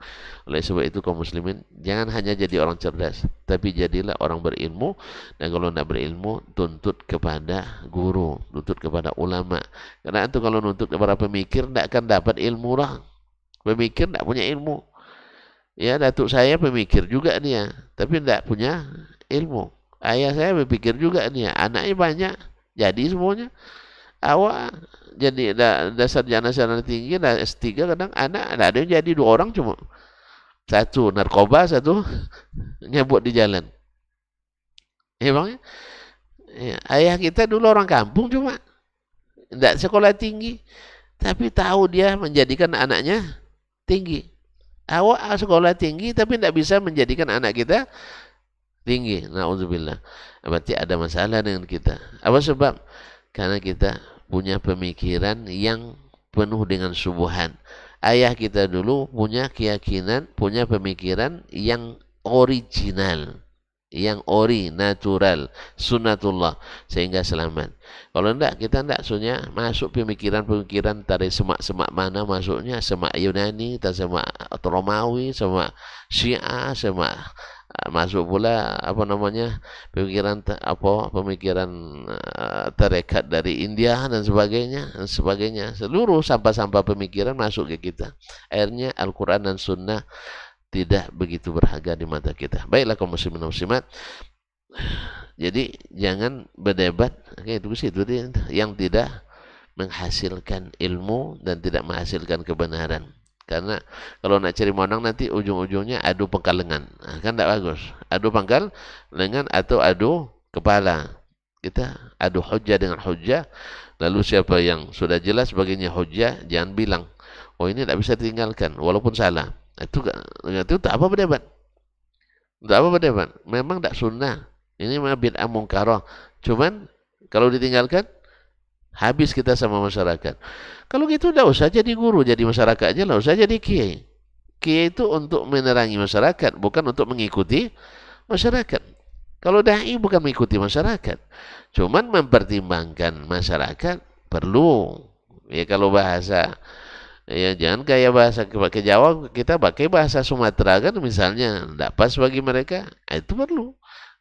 S1: Oleh sebab itu kaum muslimin jangan hanya jadi orang cerdas, tapi jadilah orang berilmu. Dan kalau tidak berilmu, tuntut kepada guru, tuntut kepada ulama. Karena itu kalau nuntut kepada pemikir tidak akan dapat ilmu lah. Pemikir tidak punya ilmu. Ya, datuk saya pemikir juga dia, tapi tidak punya ilmu. Ayah saya berpikir juga dia, anaknya banyak, jadi semuanya. Awak jadi dasar sarjana tinggi, S3 kadang anak ada yang jadi 2 orang cuma. Satu narkoba, satu nyebut di jalan. Emangnya ya, ayah kita dulu orang kampung cuma tidak sekolah tinggi, tapi tahu dia menjadikan anaknya tinggi. Awak sekolah tinggi tapi tidak bisa menjadikan anak kita tinggi. Na'udzubillah. Berarti ada masalah dengan kita. Apa sebab? Karena kita punya pemikiran yang penuh dengan subuhan. Ayah kita dulu punya keyakinan, punya pemikiran yang original, yang natural, sunnatullah, sehingga selamat. Kalau enggak, kita enggak sunya masuk pemikiran-pemikiran dari semak-semak mana masuknya, semak Yunani, semak Romawi, semak Syiah, semak masuk pula apa namanya pemikiran tarekat dari India dan sebagainya, seluruh sampah-sampah pemikiran masuk ke kita. Akhirnya Al-Quran dan Sunnah tidak begitu berharga di mata kita. Baiklah kaum muslimin dan muslimat, jadi jangan berdebat itu yang tidak menghasilkan ilmu dan tidak menghasilkan kebenaran. Karena kalau nak cari monang nanti ujung-ujungnya adu pangkal lengan. Nah, kan tidak bagus. Adu pangkal lengan atau adu kepala. Kita adu hujjah dengan hujjah. Lalu siapa yang sudah jelas baginya hujjah, jangan bilang, oh ini tidak bisa ditinggalkan walaupun salah. Itu tak apa berdebat. Tak apa berdebat. Memang tak sunnah. Ini memang bid'ah mungkarah. Cuman kalau ditinggalkan habis kita sama masyarakat. Kalau gitu tidak usah jadi guru, jadi masyarakat aja, tidak usah jadi kiai. Kiai itu untuk menerangi masyarakat, bukan untuk mengikuti masyarakat. Kalau dai bukan mengikuti masyarakat, cuman mempertimbangkan masyarakat perlu. Ya kalau bahasa, ya jangan kayak bahasa ke Jawa, kita pakai bahasa Sumatera kan misalnya, tidak pas bagi mereka, itu perlu.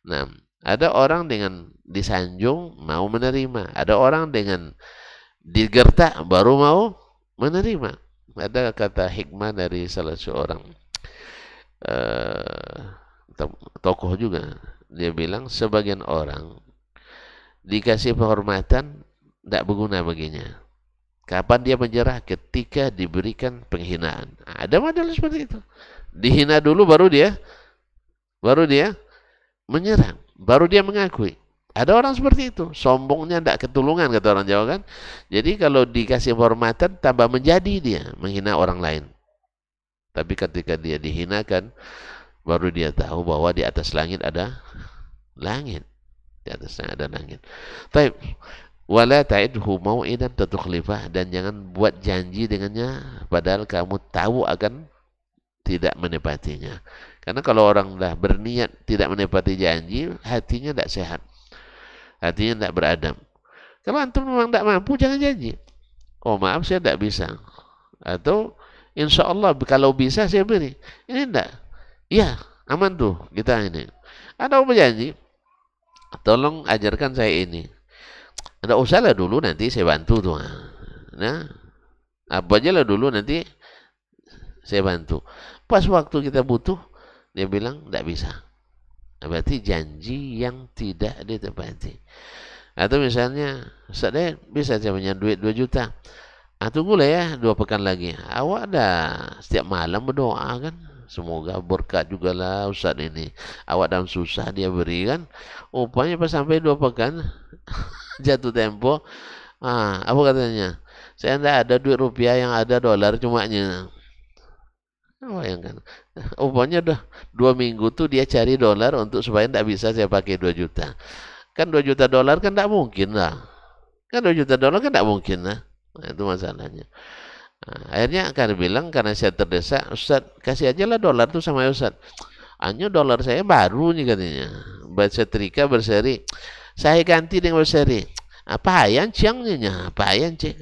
S1: Nah, ada orang dengan disanjung mau menerima, ada orang dengan digertak baru mau menerima. Ada kata hikmah dari salah seorang eh, tokoh juga. Dia bilang sebagian orang dikasih penghormatan tidak berguna baginya. Kapan dia menyerah? Ketika diberikan penghinaan. Ada model seperti itu. Dihina dulu baru dia menyerang, baru dia mengakui. Ada orang seperti itu, sombongnya tidak ketulungan kata orang Jawa kan. Jadi kalau dikasih penghormatan tambah menjadi dia menghina orang lain. Tapi ketika dia dihinakan, baru dia tahu bahwa di atas langit ada langit. Di atasnya ada langit. Baik. Wala ta'idhu mau'idan tatukhlifah, dan jangan buat janji dengannya padahal kamu tahu akan tidak menepatinya. Karena kalau orang dah berniat tidak menepati janji, hatinya tidak sehat. Hatinya tidak beradab. Kalau antum memang tidak mampu, jangan janji. Oh maaf saya tidak bisa. Atau insya Allah kalau bisa saya beri. Ini tidak. Iya, aman tuh kita ini. Ada apa janji? Tolong ajarkan saya ini. Tidak usah lah dulu, nanti saya bantu tuh. Nah, apa aja lah dulu, nanti saya bantu. Pas waktu kita butuh, dia bilang tidak bisa. Berarti janji yang tidak ditepati. Atau misalnya, saya bisa saya punya duit 2 juta. Tunggulah ya 2 pekan lagi. Awak dah setiap malam berdoa kan. Semoga berkat juga lah Ustaz ini. Awak dalam susah dia beri kan. Rupanya pas sampai 2 pekan, jatuh tempo. Apa katanya? Saya tidak ada duit rupiah, yang ada dolar cumanya. Oh, yang kan. Rupanya udah 2 minggu tuh dia cari dolar untuk supaya tidak bisa saya pakai 2 juta. Kan 2 juta dolar kan tidak mungkin lah. Kan 2 juta dolar kan tidak mungkin lah. Nah, itu masalahnya. Nah, akhirnya akan bilang karena saya terdesak, Ustaz kasih aja lah dolar tuh sama Ustaz. Hanya dolar saya baru nih katanya. Bersetrika berseri. Saya ganti dengan berseri. Apa yang ciangnya? Apa yang cek?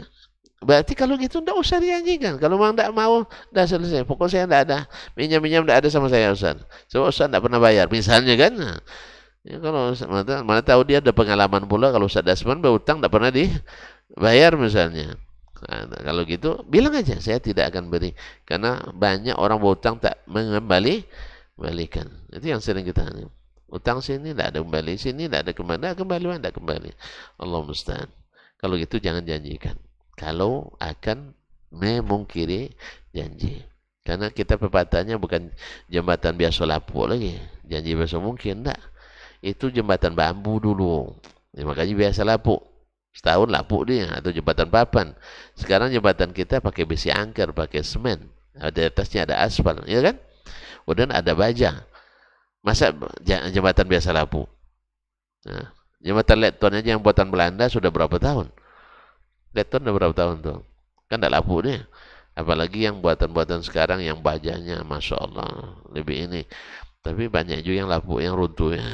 S1: Berarti kalau gitu tidak usah dijanjikan. Kalau memang tidak mau, dah selesai. Pokoknya saya tidak ada. Minjam-minjam tidak ada sama saya Ustaz. Sebab Ustaz tidak pernah bayar. Misalnya kan. Ya, kalau mana tahu dia ada pengalaman pula kalau Ustaz Dasman berhutang tidak pernah dibayar misalnya. Nah, kalau gitu bilang aja saya tidak akan beri. Karena banyak orang berhutang tak mengembalikan. Itu yang sering kita utang sini tidak ada kembali, sini tidak ada kembali, tidak kembali. Allah musta'an. Kalau gitu jangan janjikan. Kalau akan memungkiri janji. Karena kita pepatahnya bukan jembatan biasa lapuk lagi. Janji biasa mungkin enggak. Itu jembatan bambu dulu. Ya, makanya biasa lapuk. Setahun lapuk dia. Atau jembatan papan. Sekarang jembatan kita pakai besi angker, pakai semen. Di atasnya ada aspal. Ya kan? Kemudian ada baja. Masa jembatan biasa lapuk? Nah, jembatan Letton aja yang buatan Belanda sudah berapa tahun? Letton udah berapa tahun tuh? Kan tidak lapuk nih. Apalagi yang buatan-buatan sekarang yang bajanya, Masya Allah, lebih ini. Tapi banyak juga yang lapuk, yang runtuh ya.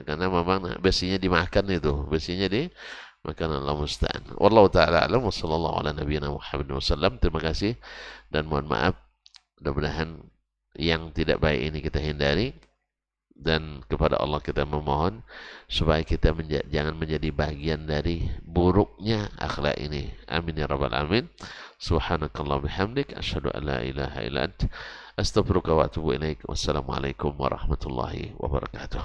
S1: Karena memang besinya dimakan itu. Besinya dimakan. Allah musta'an. Wallahu ta'ala alam. Wassallallahu ala nabiyina Muhammad wasallam. Terima kasih. Dan mohon maaf. Mudah-mudahan yang tidak baik ini kita hindari. Dan kepada Allah kita memohon supaya kita jangan menjadi bagian dari buruknya akhlak ini. Amin ya rabbal alamin. Subhanakallah bihamdik asyhadu an la ilaha illa ant astaghfiruka wa atubu ilaik. Wassalamualaikum warahmatullahi wabarakatuh.